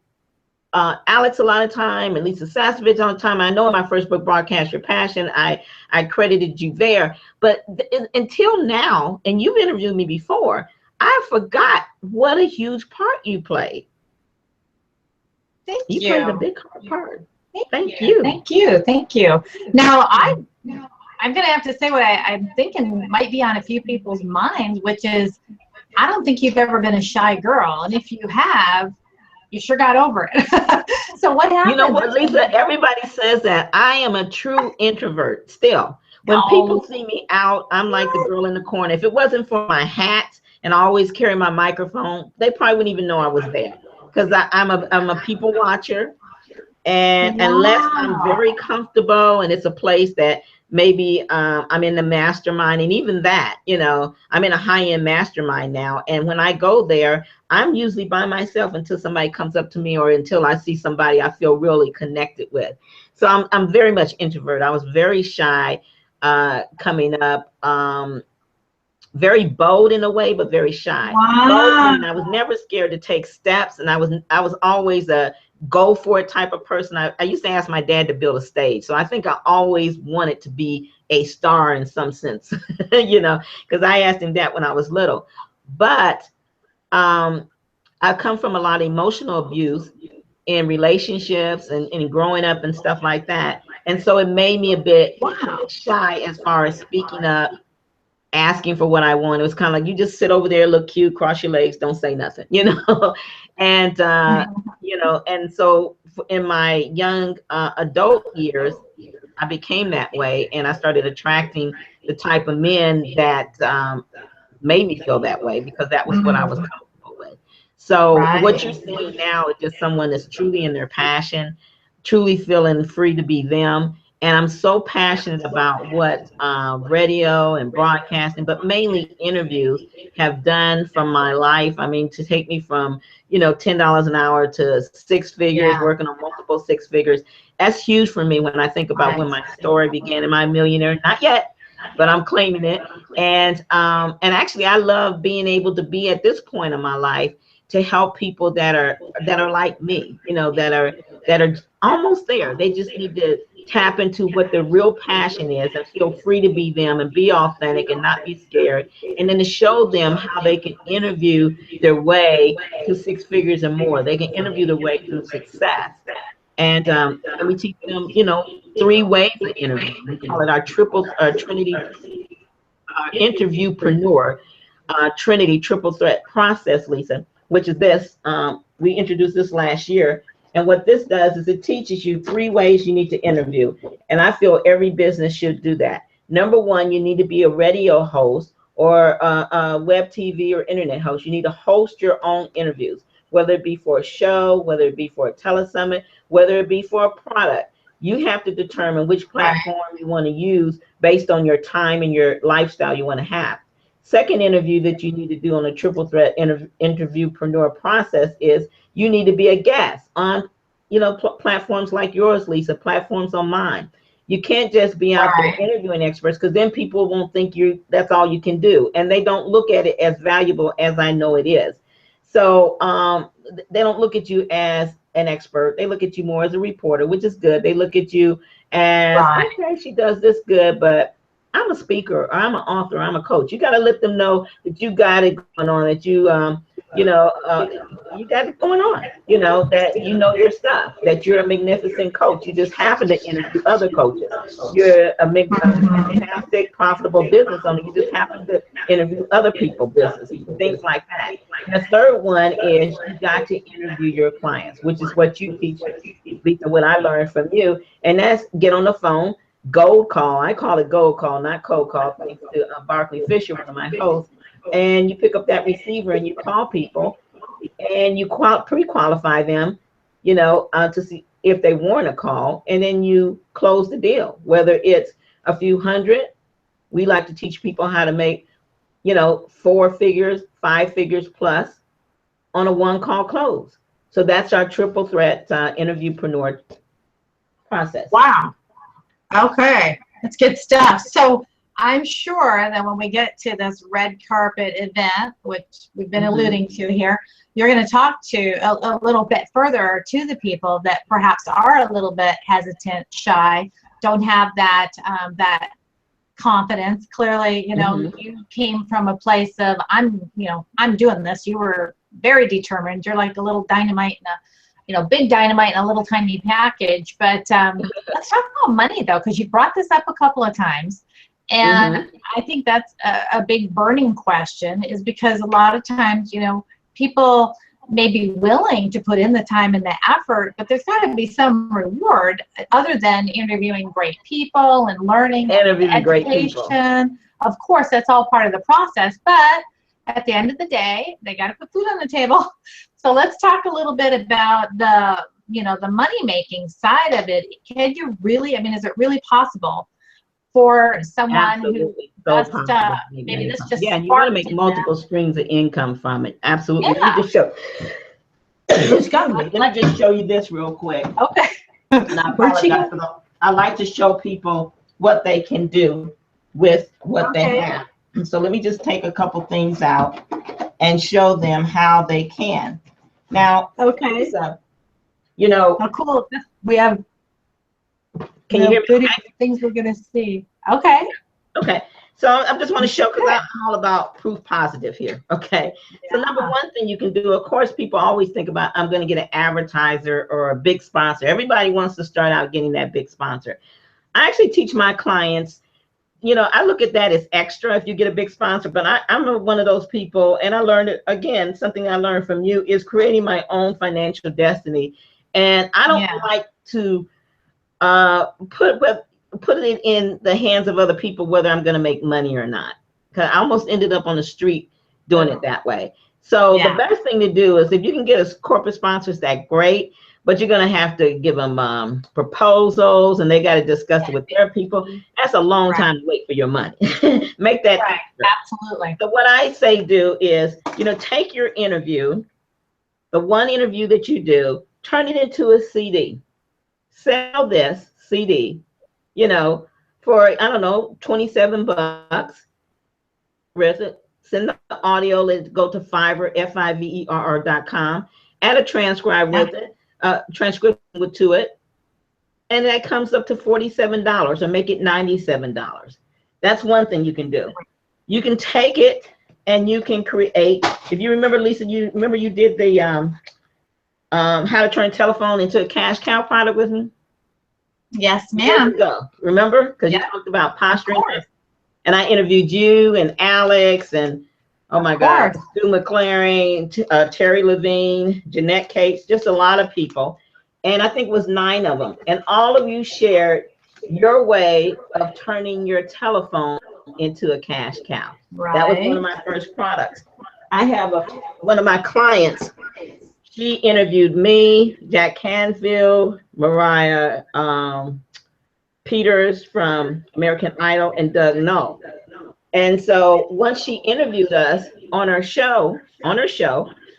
Alex a lot of time, and Lisa Sasovich all the time. I know in my first book, Broadcast Your Passion, I credited you there. But until now, and you've interviewed me before, I forgot what a huge part you played. Thank you. You played a big part. Thank you. Thank you. Thank you. Now, I'm going to have to say what I'm thinking might be on a few people's minds, which is, I don't think you've ever been a shy girl. And if you have, you sure got over it. So what happened? You know what, Lisa? Everybody says that. I am a true introvert still. When people see me out, I'm like the girl in the corner. If it wasn't for my hat, and I always carry my microphone, they probably wouldn't even know I was there, because I'm a people watcher. And unless I'm very comfortable and it's a place that maybe I'm in the mastermind, and even that, I'm in a high-end mastermind now. And when I go there, I'm usually by myself until somebody comes up to me, or until I see somebody I feel really connected with. So I'm very much introvert. I was very shy coming up. Very bold in a way, but very shy. Wow. Bold, I was never scared to take steps, and I was always a go for it type of person. I used to ask my dad to build a stage, so I think I always wanted to be a star in some sense, because I asked him that when I was little. But I come from a lot of emotional abuse in relationships and growing up and stuff like that, and so it made me a bit shy as far as speaking up, asking for what I want. It was kind of like, you just sit over there, look cute, cross your legs, don't say nothing, and and so in my young adult years, I became that way, and I started attracting the type of men that made me feel that way, because that was what I was comfortable with. So what you're seeing now is just someone that's truly in their passion, truly feeling free to be them, And I'm so passionate about what radio and broadcasting, but mainly interviews, have done from my life. I mean, to take me from, $10 an hour to six figures, Yeah. working on multiple six figures. That's huge for me when I think about when Right. my story began. Am I a millionaire? Not yet, but I'm claiming it. And actually, I love being able to be at this point in my life to help people that are like me, that are almost there. They just need to tap into what their real passion is and feel free to be them and be authentic and not be scared. And then to show them how they can interview their way to six figures and more. They can interview their way through success. And we teach them, three ways of interviewing. We call it our triple Trinity interviewpreneur Trinity triple threat process, Lisa, which is this. We introduced this last year. And what this does is it teaches you three ways you need to interview. And I feel every business should do that. Number one, you need to be a radio host or a web TV or internet host. You need to host your own interviews, whether it be for a show, whether it be for a telesummit, whether it be for a product. You have to determine which platform you want to use based on your time and your lifestyle you want to have. Second interview that you need to do on a triple threat interviewpreneur process is you need to be a guest on, platforms like yours, Lisa, platforms on mine. You can't just be out there interviewing experts, because then people won't think that's all you can do. And they don't look at it as valuable as I know it is. So they don't look at you as an expert. They look at you more as a reporter, which is good. They look at you as, okay, she does this good, but I'm a speaker, or I'm an author, or I'm a coach. You got to let them know that you got it going on, that you got it going on, that you know your stuff, that you're a magnificent coach. You just happen to interview other coaches. You're a fantastic, profitable business owner. You just happen to interview other people's businesses, things like that. And the third one is you got to interview your clients, which is what you teach, Lisa, what I learned from you. And that's get on the phone, gold call. I call it gold call, not cold call, thanks to Barkley Fisher, one of my hosts. And you pick up that receiver and you call people and you pre-qualify them, to see if they want a call, and then you close the deal. Whether it's a few hundred, we like to teach people how to make, 4 figures, 5 figures plus on a one call close. So that's our triple threat interviewpreneur process. Wow. Okay, that's good stuff. So I'm sure that when we get to this red carpet event, which we've been alluding to here, you're going to talk to a little bit further to the people that perhaps are a little bit hesitant, shy, don't have that confidence. Clearly, you came from a place of I'm doing this. You were very determined. You're like a little dynamite in a big dynamite in a little tiny package. But let's talk about money, though, because you brought this up a couple of times. And I think that's a big burning question, is because a lot of times, people may be willing to put in the time and the effort, but there's got to be some reward other than interviewing great people and learning, interviewing great people. Of course, that's all part of the process. But at the end of the day, they got to put food on the table. So let's talk a little bit about the money making side of it. Can you really, is it really possible for someone who just, maybe this just you want to make multiple streams of income from it? Absolutely. Yeah. Let me just show. Let me just show you this real quick. Okay. And I apologize for I like to show people what they can do with what they have. So let me just take a couple things out and show them how they can. Now, okay. So, how cool. We have can you hear me? Okay? Things we're going to see. Okay. Okay. So I just want to show, because I'm all about proof positive here. Okay. Yeah. So number one thing you can do, of course, people always think about, I'm going to get an advertiser or a big sponsor. Everybody wants to start out getting that big sponsor. I actually teach my clients, I look at that as extra if you get a big sponsor, but I'm one of those people, and I learned it, again, something I learned from you is creating my own financial destiny. And I don't like to put it in the hands of other people whether I'm going to make money or not, because I almost ended up on the street doing it that way. So the best thing to do is, if you can get a corporate sponsor, that's great. but you're going to have to give them proposals, and they got to discuss it with their people. That's a long time to wait for your money. Make that right. Absolutely. So what I say do is, take your interview, the one interview that you do, turn it into a CD. Sell this CD, for, I don't know, $27. Send the audio, let's go to Fiverr, Fiverr.com, add a transcribe with it, transcript to it, and that comes up to $47, or make it $97. That's one thing you can do. You can take it and you can create, if you remember, Lisa, you did the how to turn telephone into a cash cow product with me? Yes, ma'am. Remember? Because you talked about posturing. And I interviewed you and Alex and, oh my God, Stu McLaren, Terry Levine, Jeanette Cates, just a lot of people. And I think it was 9 of them. And all of you shared your way of turning your telephone into a cash cow. Right. That was one of my first products. I have one of my clients. She interviewed me, Jack Canfield, Mariah Peters from American Idol, and Doug Null. And so once she interviewed us on her show,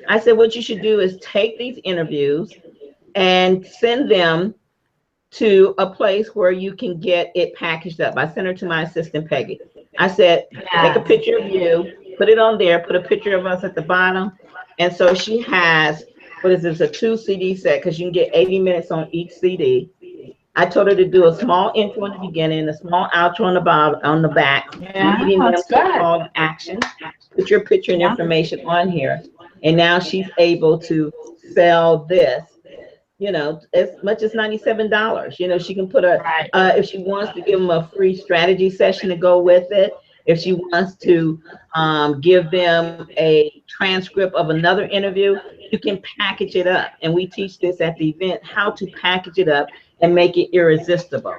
I said, what you should do is take these interviews and send them to a place where you can get it packaged up. I sent her to my assistant, Peggy. I said, take a picture of you, put it on there, put a picture of us at the bottom. And so she has, what is this, a 2 CD set, because you can get 80 minutes on each CD. I told her to do a small intro in the beginning, a small outro on the back, leading them to a call to action. Put your picture and information on here. And now she's able to sell this, as much as $97. She can put if she wants to give them a free strategy session to go with it, if she wants to give them a transcript of another interview, you can package it up. And we teach this at the event, how to package it up and make it irresistible.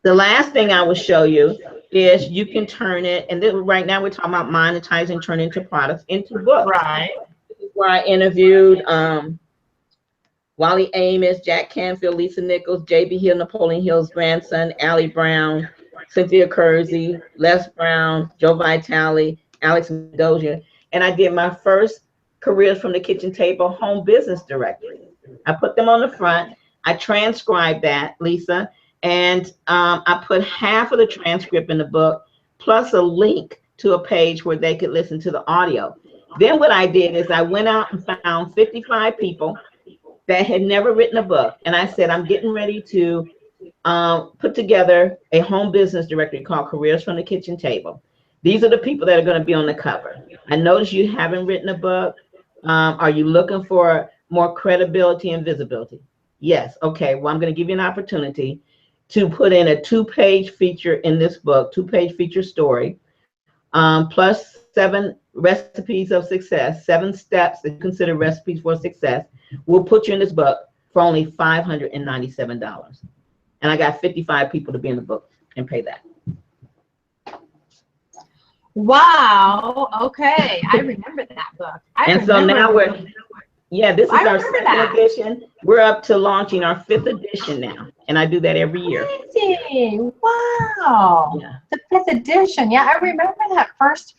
The last thing I will show you is you can turn it, and then right now we're talking about monetizing, turn into products, into books. Right. This is where I interviewed Wally Amos, Jack Canfield, Lisa Nichols, J.B. Hill, Napoleon Hill's grandson, Allie Brown, Cynthia Kersey, Les Brown, Joe Vitale, Alex Mendoza, and I did my first Careers from the Kitchen Table home business directory. I put them on the front. I transcribed that, Lisa, and I put half of the transcript in the book, plus a link to a page where they could listen to the audio. Then what I did is I went out and found 55 people that had never written a book. And I said, I'm getting ready to put together a home business directory called Careers from the Kitchen Table. These are the people that are going to be on the cover. I noticed you haven't written a book. Are you looking for more credibility and visibility? Yes. Okay. Well, I'm going to give you an opportunity to put in a 2-page feature in this book, 2-page feature story, plus 7 recipes of success, 7 steps that you consider recipes for success. We'll put you in this book for only $597. And I got 55 people to be in the book and pay that. Wow. Okay. I remember that book. So now this is our 2nd edition. We're up to launching our 5th edition now. And I do that every year. Amazing. Wow. Yeah. The 5th edition. Yeah, I remember that first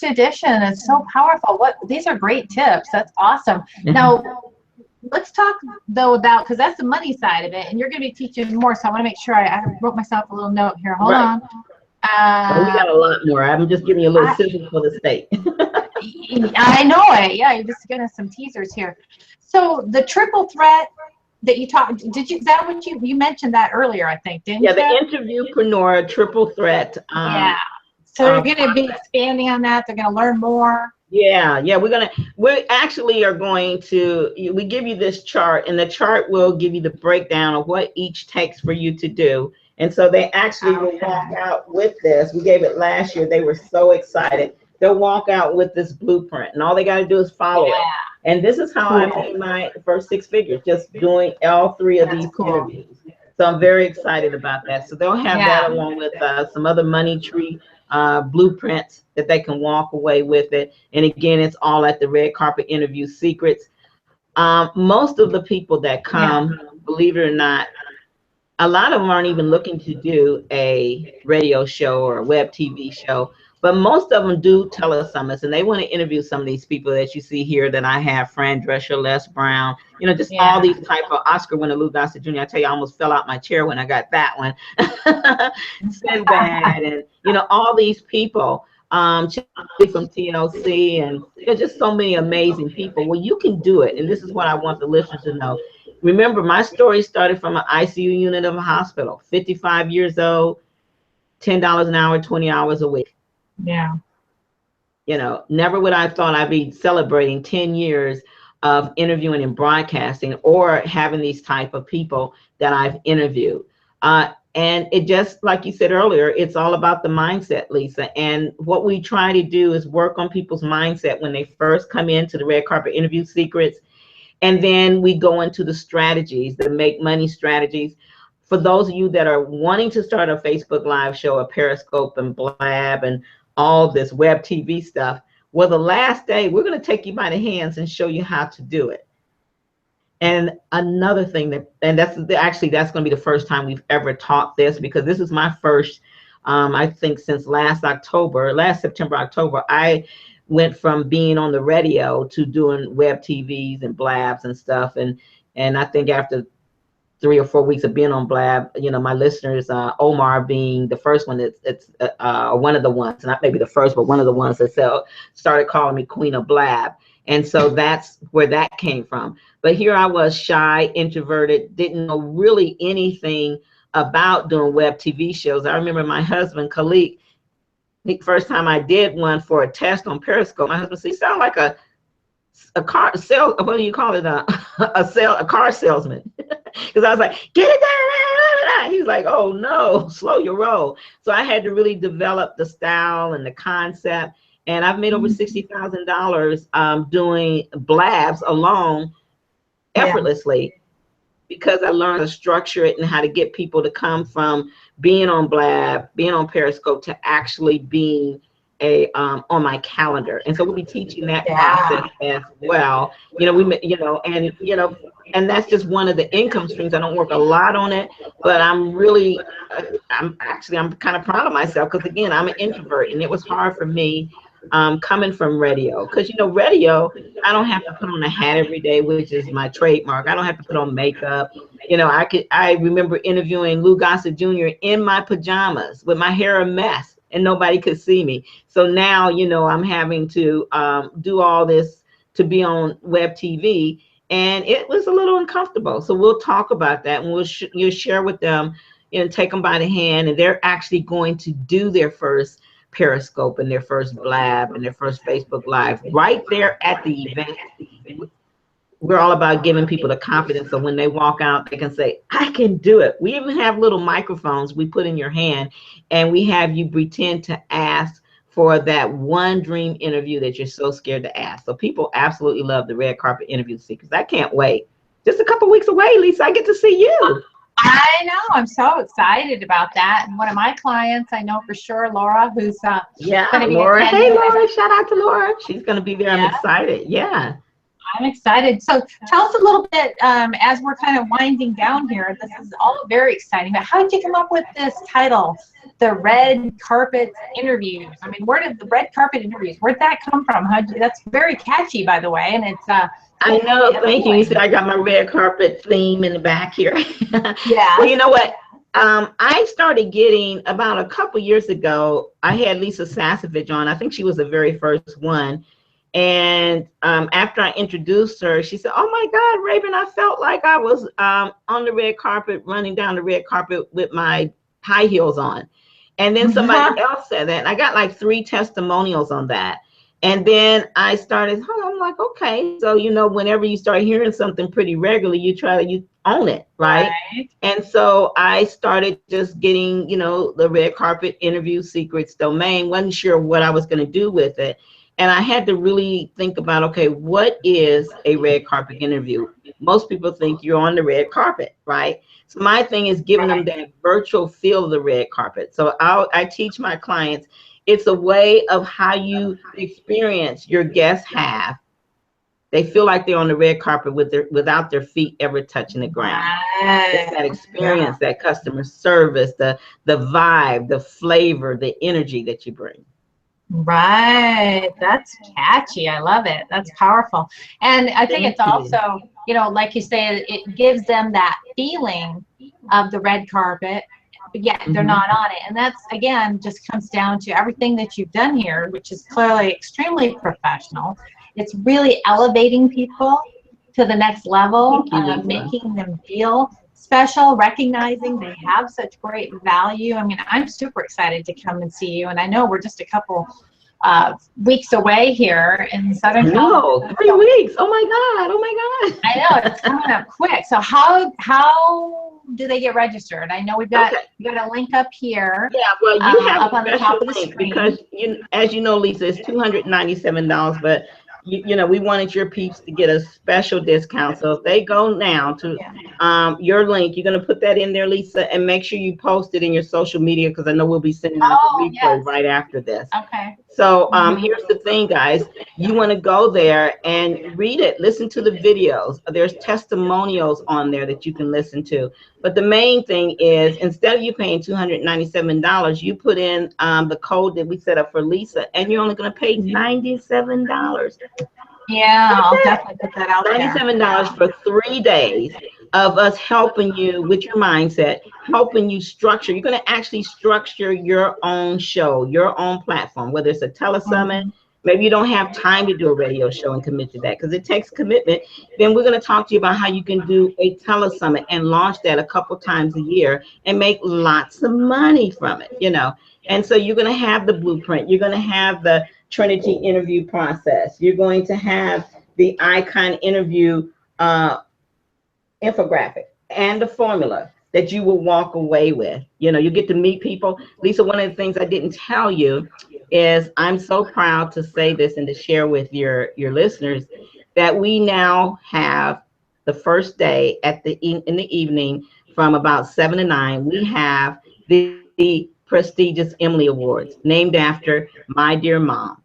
edition. It's so powerful. These are great tips. That's awesome. Now, let's talk though about, because that's the money side of it, and you're going to be teaching more. So I want to make sure I wrote myself a little note here. Hold on. We got a lot more. I'm just giving you a little sizzle for the state. I know it. Yeah, you're just giving us some teasers here. So the triple threat that you talked, is that what you mentioned that earlier, I think, didn't you? Yeah, the Interviewpreneur triple threat. So they're going to be expanding on that. They're going to learn more. Yeah, we actually are going to, we give you this chart, and the chart will give you the breakdown of what each takes for you to do. And so they actually will walk out with this. We gave it last year. They were so excited. They'll walk out with this blueprint, and all they got to do is follow it. And this is how I made my first 6 figures, just doing all 3 of these interviews. So I'm very excited about that. So they'll have that along with some other money tree blueprints that they can walk away with it. And again, it's all at the Red Carpet Interview Secrets. Most of the people that come, believe it or not, a lot of them aren't even looking to do a radio show or a web TV show, but most of them do telesummits, and they want to interview some of these people that you see here that I have: Fran Drescher, Les Brown, just all these type of Oscar winner, Lou Gossett Jr. I tell you, I almost fell out my chair when I got that one. Sinbad, and all these people, from TLC, and there's just so many amazing people. Well, you can do it, and this is what I want the listeners to know. Remember, my story started from an ICU unit of a hospital, 55 years old, $10 an hour, 20 hours a week. Yeah. Never would I have thought I'd be celebrating 10 years of interviewing and broadcasting, or having these type of people that I've interviewed. And it just, like you said earlier, it's all about the mindset, Lisa. And what we try to do is work on people's mindset when they first come into the Red Carpet Interview Secrets. And then we go into the strategies, the make money strategies. For those of you that are wanting to start a Facebook Live show, a Periscope and Blab and all this web TV stuff, well, the last day, we're going to take you by the hands and show you how to do it. And another thing that's going to be the first time we've ever taught this, because this is my first, I think since last September, October, I went from being on the radio to doing web TVs and Blabs and stuff. And I think after 3 or 4 weeks of being on Blab, my listeners, Omar being the first one, it's one of the ones, not maybe the first, but one of the ones that started calling me Queen of Blab. And so that's where that came from. But here I was, shy, introverted, didn't know really anything about doing web TV shows. I remember my husband, Khalik, the first time I did one for a test on Periscope, my husband said, "You sound like a car sale. What do you call it? A car salesman." Because I was like, "Get it down." He's like, "Oh no, slow your roll." So I had to really develop the style and the concept. And I've made over $60,000 doing Blabs alone, effortlessly, because I learned to structure it and how to get people to come from being on Blab, being on Periscope, to actually being on my calendar. And so we'll be teaching that process as well. And that's just one of the income streams. I don't work a lot on it, but I'm really, I'm kind of proud of myself, because again, I'm an introvert, and it was hard for me coming from radio, because radio, I don't have to put on a hat every day, which is my trademark. I don't have to put on makeup. I remember interviewing Lou Gossett Jr. in my pajamas with my hair a mess, and nobody could see me. So now, I'm having to do all this to be on web TV, and it was a little uncomfortable. So we'll talk about that, and you'll share with them, take them by the hand, and they're actually going to do their first Periscope and their first Blab and their first Facebook Live right there at the event. We're all about giving people the confidence, so when they walk out, they can say, "I can do it." We even have little microphones we put in your hand, and we have you pretend to ask for that one dream interview that you're so scared to ask. So people absolutely love the Red Carpet Interview Secrets. I can't wait. Just a couple weeks away, Lisa, I get to see you. I know. I'm so excited about that. And one of my clients, I know for sure, Laura, who's going to be Laura. Hey, Laura, shout out to Laura. She's going to be there. I'm excited. Yeah. I'm excited. So tell us a little bit, as we're kind of winding down here, this is all very exciting, but how did you come up with this title, The Red Carpet Interviews? I mean, where did the Red Carpet Interviews, where'd that come from? That's very catchy, by the way, and it's I know, thank you. You see, I got my red carpet theme in the back here. Yeah. Well, you know what? I started getting, about a couple years ago, I had Lisa Sasevich on. I think she was the very first one. And after I introduced her, she said, "Oh my God, Raven, I felt like I was on the red carpet, running down the red carpet with my high heels on." And then somebody else said that. And I got like 3 testimonials on that. And then I started, I'm like, okay. So, whenever you start hearing something pretty regularly, you own it, right? And so I started just getting, the Red Carpet Interview Secrets domain. Wasn't sure what I was going to do with it. And I had to really think about, okay, what is a red carpet interview? Most people think you're on the red carpet, right? So my thing is giving them that virtual feel of the red carpet. So I teach my clients, it's a way of how you experience your guests have They feel like they're on the red carpet without their feet ever touching the ground. It's that experience, that customer service, the vibe, the flavor, the energy that you bring. Right. That's catchy. I love it. That's powerful. And I think it's also, you know, like you say, it gives them that feeling of the red carpet, but yet they're not on it. And that's, again, just comes down to everything that you've done here, which is clearly extremely professional. It's really elevating people to the next level, making them feel special, recognizing they have such great value. I mean, I'm super excited to come and see you, and I know we're just a couple weeks away here in Southern California. 3 weeks. Oh my God. Oh my God. I know, it's coming up quick. So how do they get registered? I know we've got you got a link up here. Yeah, well, you have up on the top of the screen, because as you know, Lisa, it's $297, but you know, we wanted your peeps to get a special discount. So if they go now to your link, you're going to put that in there, Lisa, and make sure you post it in your social media, because I know we'll be sending out the replay right after this. Okay. So here's the thing, guys. You want to go there and read it. Listen to the videos. There's testimonials on there that you can listen to. But the main thing is, instead of you paying $297, you put in the code that we set up for Lisa, and you're only going to pay $97. Yeah, I'll definitely put that out there. $97 for 3 days of us helping you with your mindset, helping you structure. You're going to actually structure your own show, your own platform, whether it's a telesummit. Maybe you don't have time to do a radio show and commit to that because it takes commitment. Then we're going to talk to you about how you can do a telesummit and launch that a couple times a year and make lots of money from it, you know. And so you're going to have the blueprint. You're going to have the Trinity interview process. You're going to have the icon interview infographic and the formula that you will walk away with. You know, you get to meet people. Lisa, one of the things I didn't tell you is I'm so proud to say this and to share with your listeners that we now have the first day in the evening from about 7 to 9, we have the prestigious Emily Awards named after my dear mom.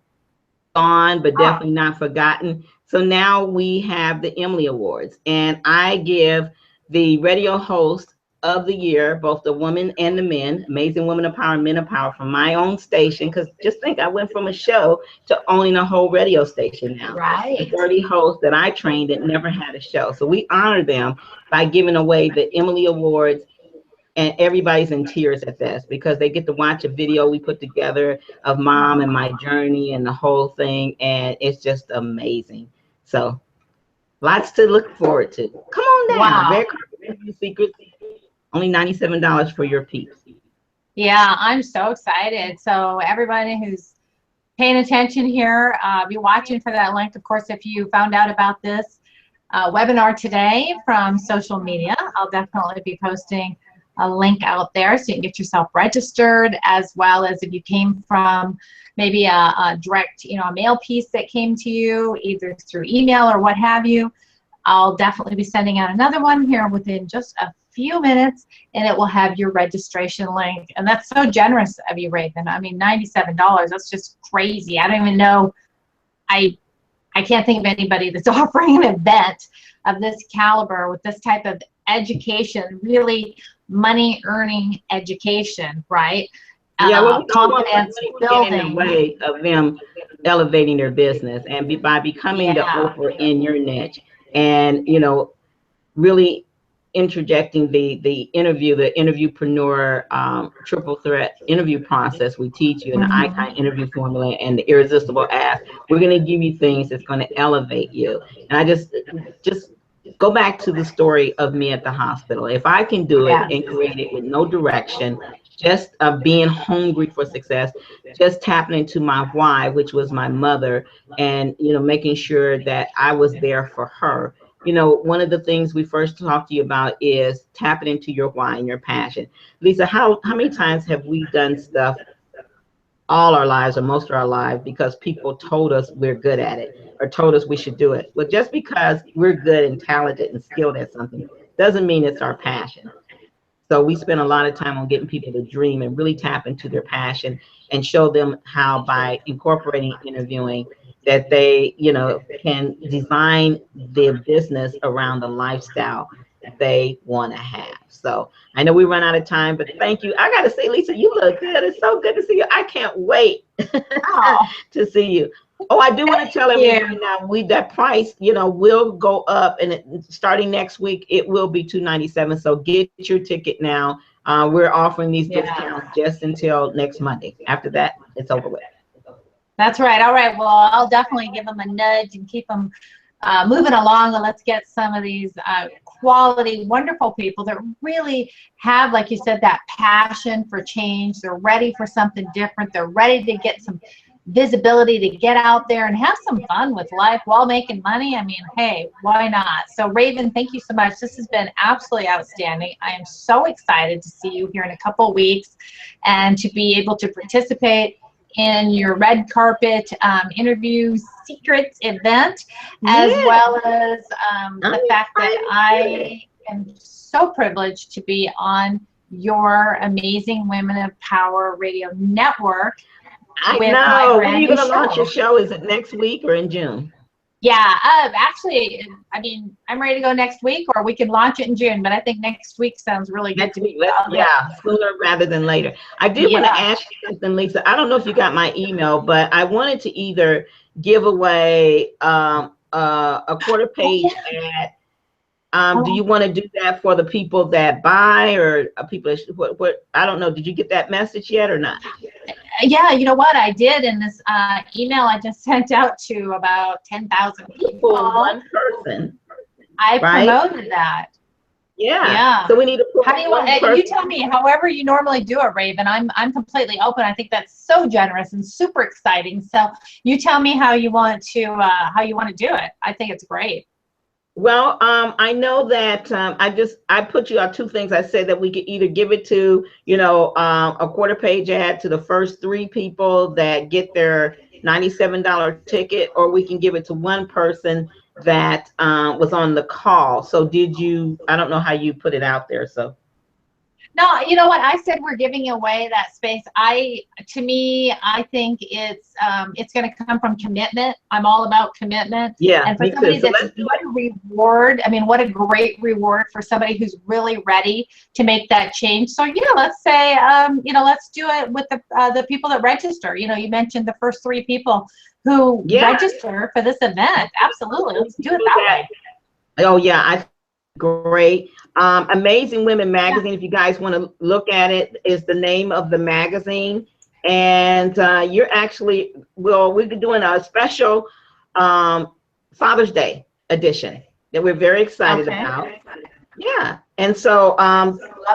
Gone, but definitely not forgotten. So now we have the Emily Awards, and I give the radio host of the year, both the women and the men, Amazing Women of Power, Men of Power, from my own station. Because just think, I went from a show to owning a whole radio station now. Right. 30 hosts that I trained that never had a show. So we honor them by giving away the Emily Awards. And everybody's in tears at this because they get to watch a video we put together of mom and my journey and the whole thing. And it's just amazing. So lots to look forward to. Come on down. Wow. Red Carpet Interview Secrets, only $97 for your peeps. Yeah, I'm so excited. So everybody who's paying attention here, be watching for that link. Of course, if you found out about this webinar today from social media, I'll definitely be posting a link out there so you can get yourself registered, as well as if you came from maybe a direct, a mail piece that came to you either through email or what have you. I'll definitely be sending out another one here within just a few minutes, and it will have your registration link. And that's so generous of you, Raven. I mean, $97, that's just crazy. I don't even know, I can't think of anybody that's offering an event of this caliber with this type of education, really money earning education, right? Yeah, well, confidence building. In a way of them elevating their business and by becoming the Oprah in your niche, and really interjecting the interviewpreneur triple threat interview process we teach you, in the icon interview formula and the irresistible ask. We're going to give you things that's going to elevate you. And I just go back to the story of me at the hospital. If I can do it and create it with no direction, just being hungry for success, just tapping into my why, which was my mother, and making sure that I was there for her. One of the things we first talked to you about is tapping into your why and your passion. Lisa, how many times have we done stuff all our lives or most of our lives because people told us we're good at it or told us we should do it? Well, just because we're good and talented and skilled at something doesn't mean it's our passion. So we spend a lot of time on getting people to dream and really tap into their passion and show them how, by incorporating interviewing that they, can design their business around the lifestyle they want to have. So I know we run out of time, but thank you. I got to say, Lisa, you look good. It's so good to see you. I can't wait Oh, to see you. Oh, I do want to tell everybody yeah. now, that price, will go up, and starting next week, it will be $297. So get your ticket now. We're offering these discounts just until next Monday. After that, it's over with. That's right. All right. Well, I'll definitely give them a nudge and keep them moving along, and let's get some of these quality, wonderful people that really have, like you said, that passion for change. They're ready for something different. They're ready to get some visibility, to get out there and have some fun with life while making money. I mean, hey, why not? So Raven, thank you so much. This has been absolutely outstanding. I am so excited to see you here in a couple of weeks and to be able to participate in your red carpet interview secrets event, as well as the fact that I am so privileged to be on your amazing Women of Power radio network. I know. When are you going to launch your show? Is it next week or in June? Yeah, actually, I mean, I'm ready to go next week, or we can launch it in June, but I think next week sounds really good to me. Yeah, sooner rather than later. I did want to ask you something, Lisa. I don't know if you got my email, but I wanted to either give away a quarter page ad. Do you want to do that for the people that buy, or people? What? I don't know. Did you get that message yet or not? Yeah, you know what? I did in this email I just sent out to about 10,000 people. One person. I promoted that. Yeah. So we need to put how do you want? You tell me. However you normally do it, Raven. I'm completely open. I think that's so generous and super exciting. So you tell me how you want to do it. I think it's great. Well, I know that I put you on two things. I said that we could either give it to, a quarter page ad to the first 3 people that get their $97 ticket, or we can give it to one person that was on the call. So I don't know how you put it out there. So. No, you know what? I said we're giving away that space. To me, I think it's going to come from commitment. I'm all about commitment. Yeah. And for somebody what a reward. I mean, what a great reward for somebody who's really ready to make that change. So yeah, let's say, let's do it with the people that register. You mentioned the first 3 people who register for this event. Absolutely. Let's do it that way. Oh yeah. Great. Amazing Women magazine. If you guys want to look at it, is the name of the magazine. And you're actually, we're doing a special Father's Day edition that we're very excited about. Yeah. And so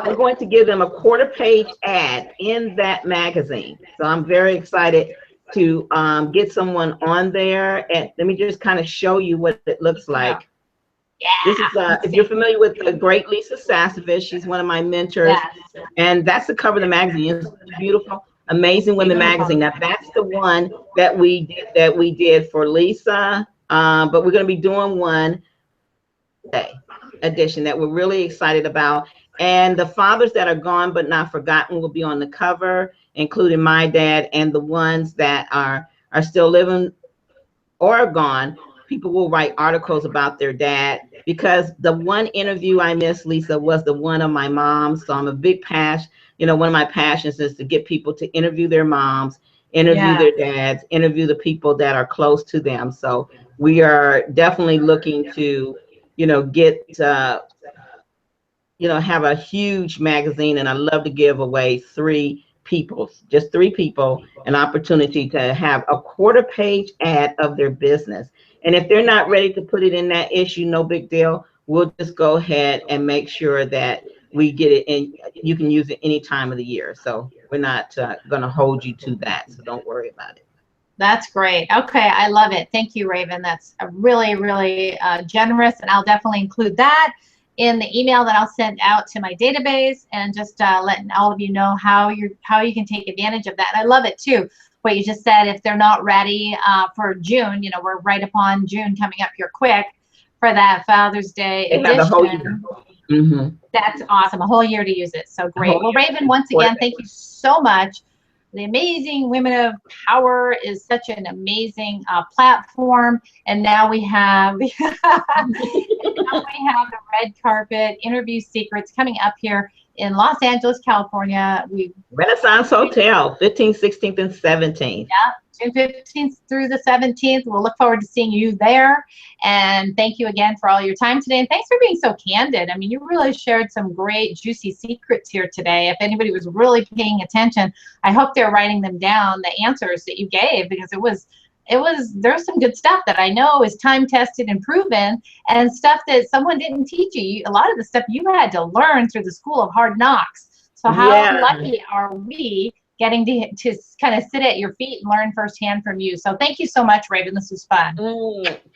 we're going to give them a quarter page ad in that magazine. So I'm very excited to get someone on there. And let me just kind of show you what it looks like. Yeah. This is if you're familiar with the great Lisa Sasevich, she's one of my mentors, and that's the cover of the magazine. It's beautiful, Amazing Women magazine. Now that's the one that we did for Lisa, but we're going to be doing one edition that we're really excited about. And the fathers that are gone but not forgotten will be on the cover, including my dad, and the ones that are still living or gone. People will write articles about their dad, because the one interview I missed, Lisa, was the one of my mom's. So I'm a big passion. One of my passions is to get people to interview their moms, interview their dads, interview the people that are close to them. So we are definitely looking to, get, have a huge magazine, and I love to give away 3 people, just 3 people, an opportunity to have a quarter page ad of their business. And if they're not ready to put it in that issue, no big deal. We'll just go ahead and make sure that we get it in. You can use it any time of the year. So we're not going to hold you to that. So don't worry about it. That's great. Okay. I love it. Thank you, Raven. That's a really, really generous. And I'll definitely include that in the email that I'll send out to my database, and just letting all of you know how you can take advantage of that. And I love it too. What you just said, if they're not ready for June, we're right upon June coming up here quick for that Father's Day edition. That's awesome. A whole year to use it. So great. Well, Raven, once again, thank you so much the amazing Women of Power is such an amazing platform. And now we have, now we have the red carpet interview secrets coming up here in Los Angeles, California. Renaissance Hotel, 15th, 16th, and 17th. Yeah, June 15th through the 17th. We'll look forward to seeing you there. And thank you again for all your time today. And thanks for being so candid. I mean, you really shared some great, juicy secrets here today. If anybody was really paying attention, I hope they're writing them down, the answers that you gave, because there's some good stuff that I know is time tested and proven, and stuff that someone didn't teach you. A lot of the stuff you had to learn through the school of hard knocks. So how lucky are we getting to kind of sit at your feet and learn firsthand from you. So thank you so much, Raven. This was fun.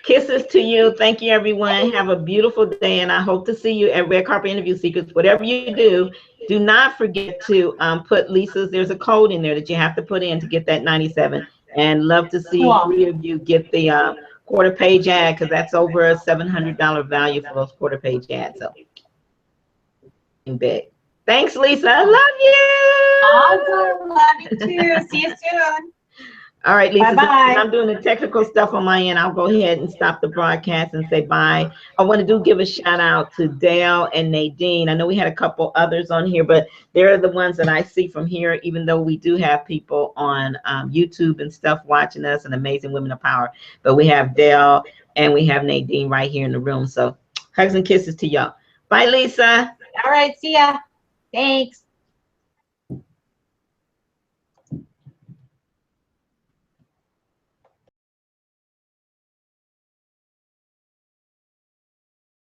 Kisses to you. Thank you, everyone. Have a beautiful day, and I hope to see you at Red Carpet Interview Secrets. Whatever you do not forget to put Lisa's, there's a code in there that you have to put in to get that 97. And love to see 3 of you get the quarter page ad, because that's over a $700 value for those quarter page ads. So big. Thanks, Lisa. I love you. Awesome. Love you too. See you soon. All right, Lisa. Bye-bye. I'm doing the technical stuff on my end. I'll go ahead and stop the broadcast and say bye. I want to give a shout out to Dale and Nadine. I know we had a couple others on here, but they're the ones that I see from here, even though we do have people on YouTube and stuff watching us, and Amazing Women of Power. But we have Dale and we have Nadine right here in the room. So hugs and kisses to y'all. Bye, Lisa. All right. See ya. Thanks.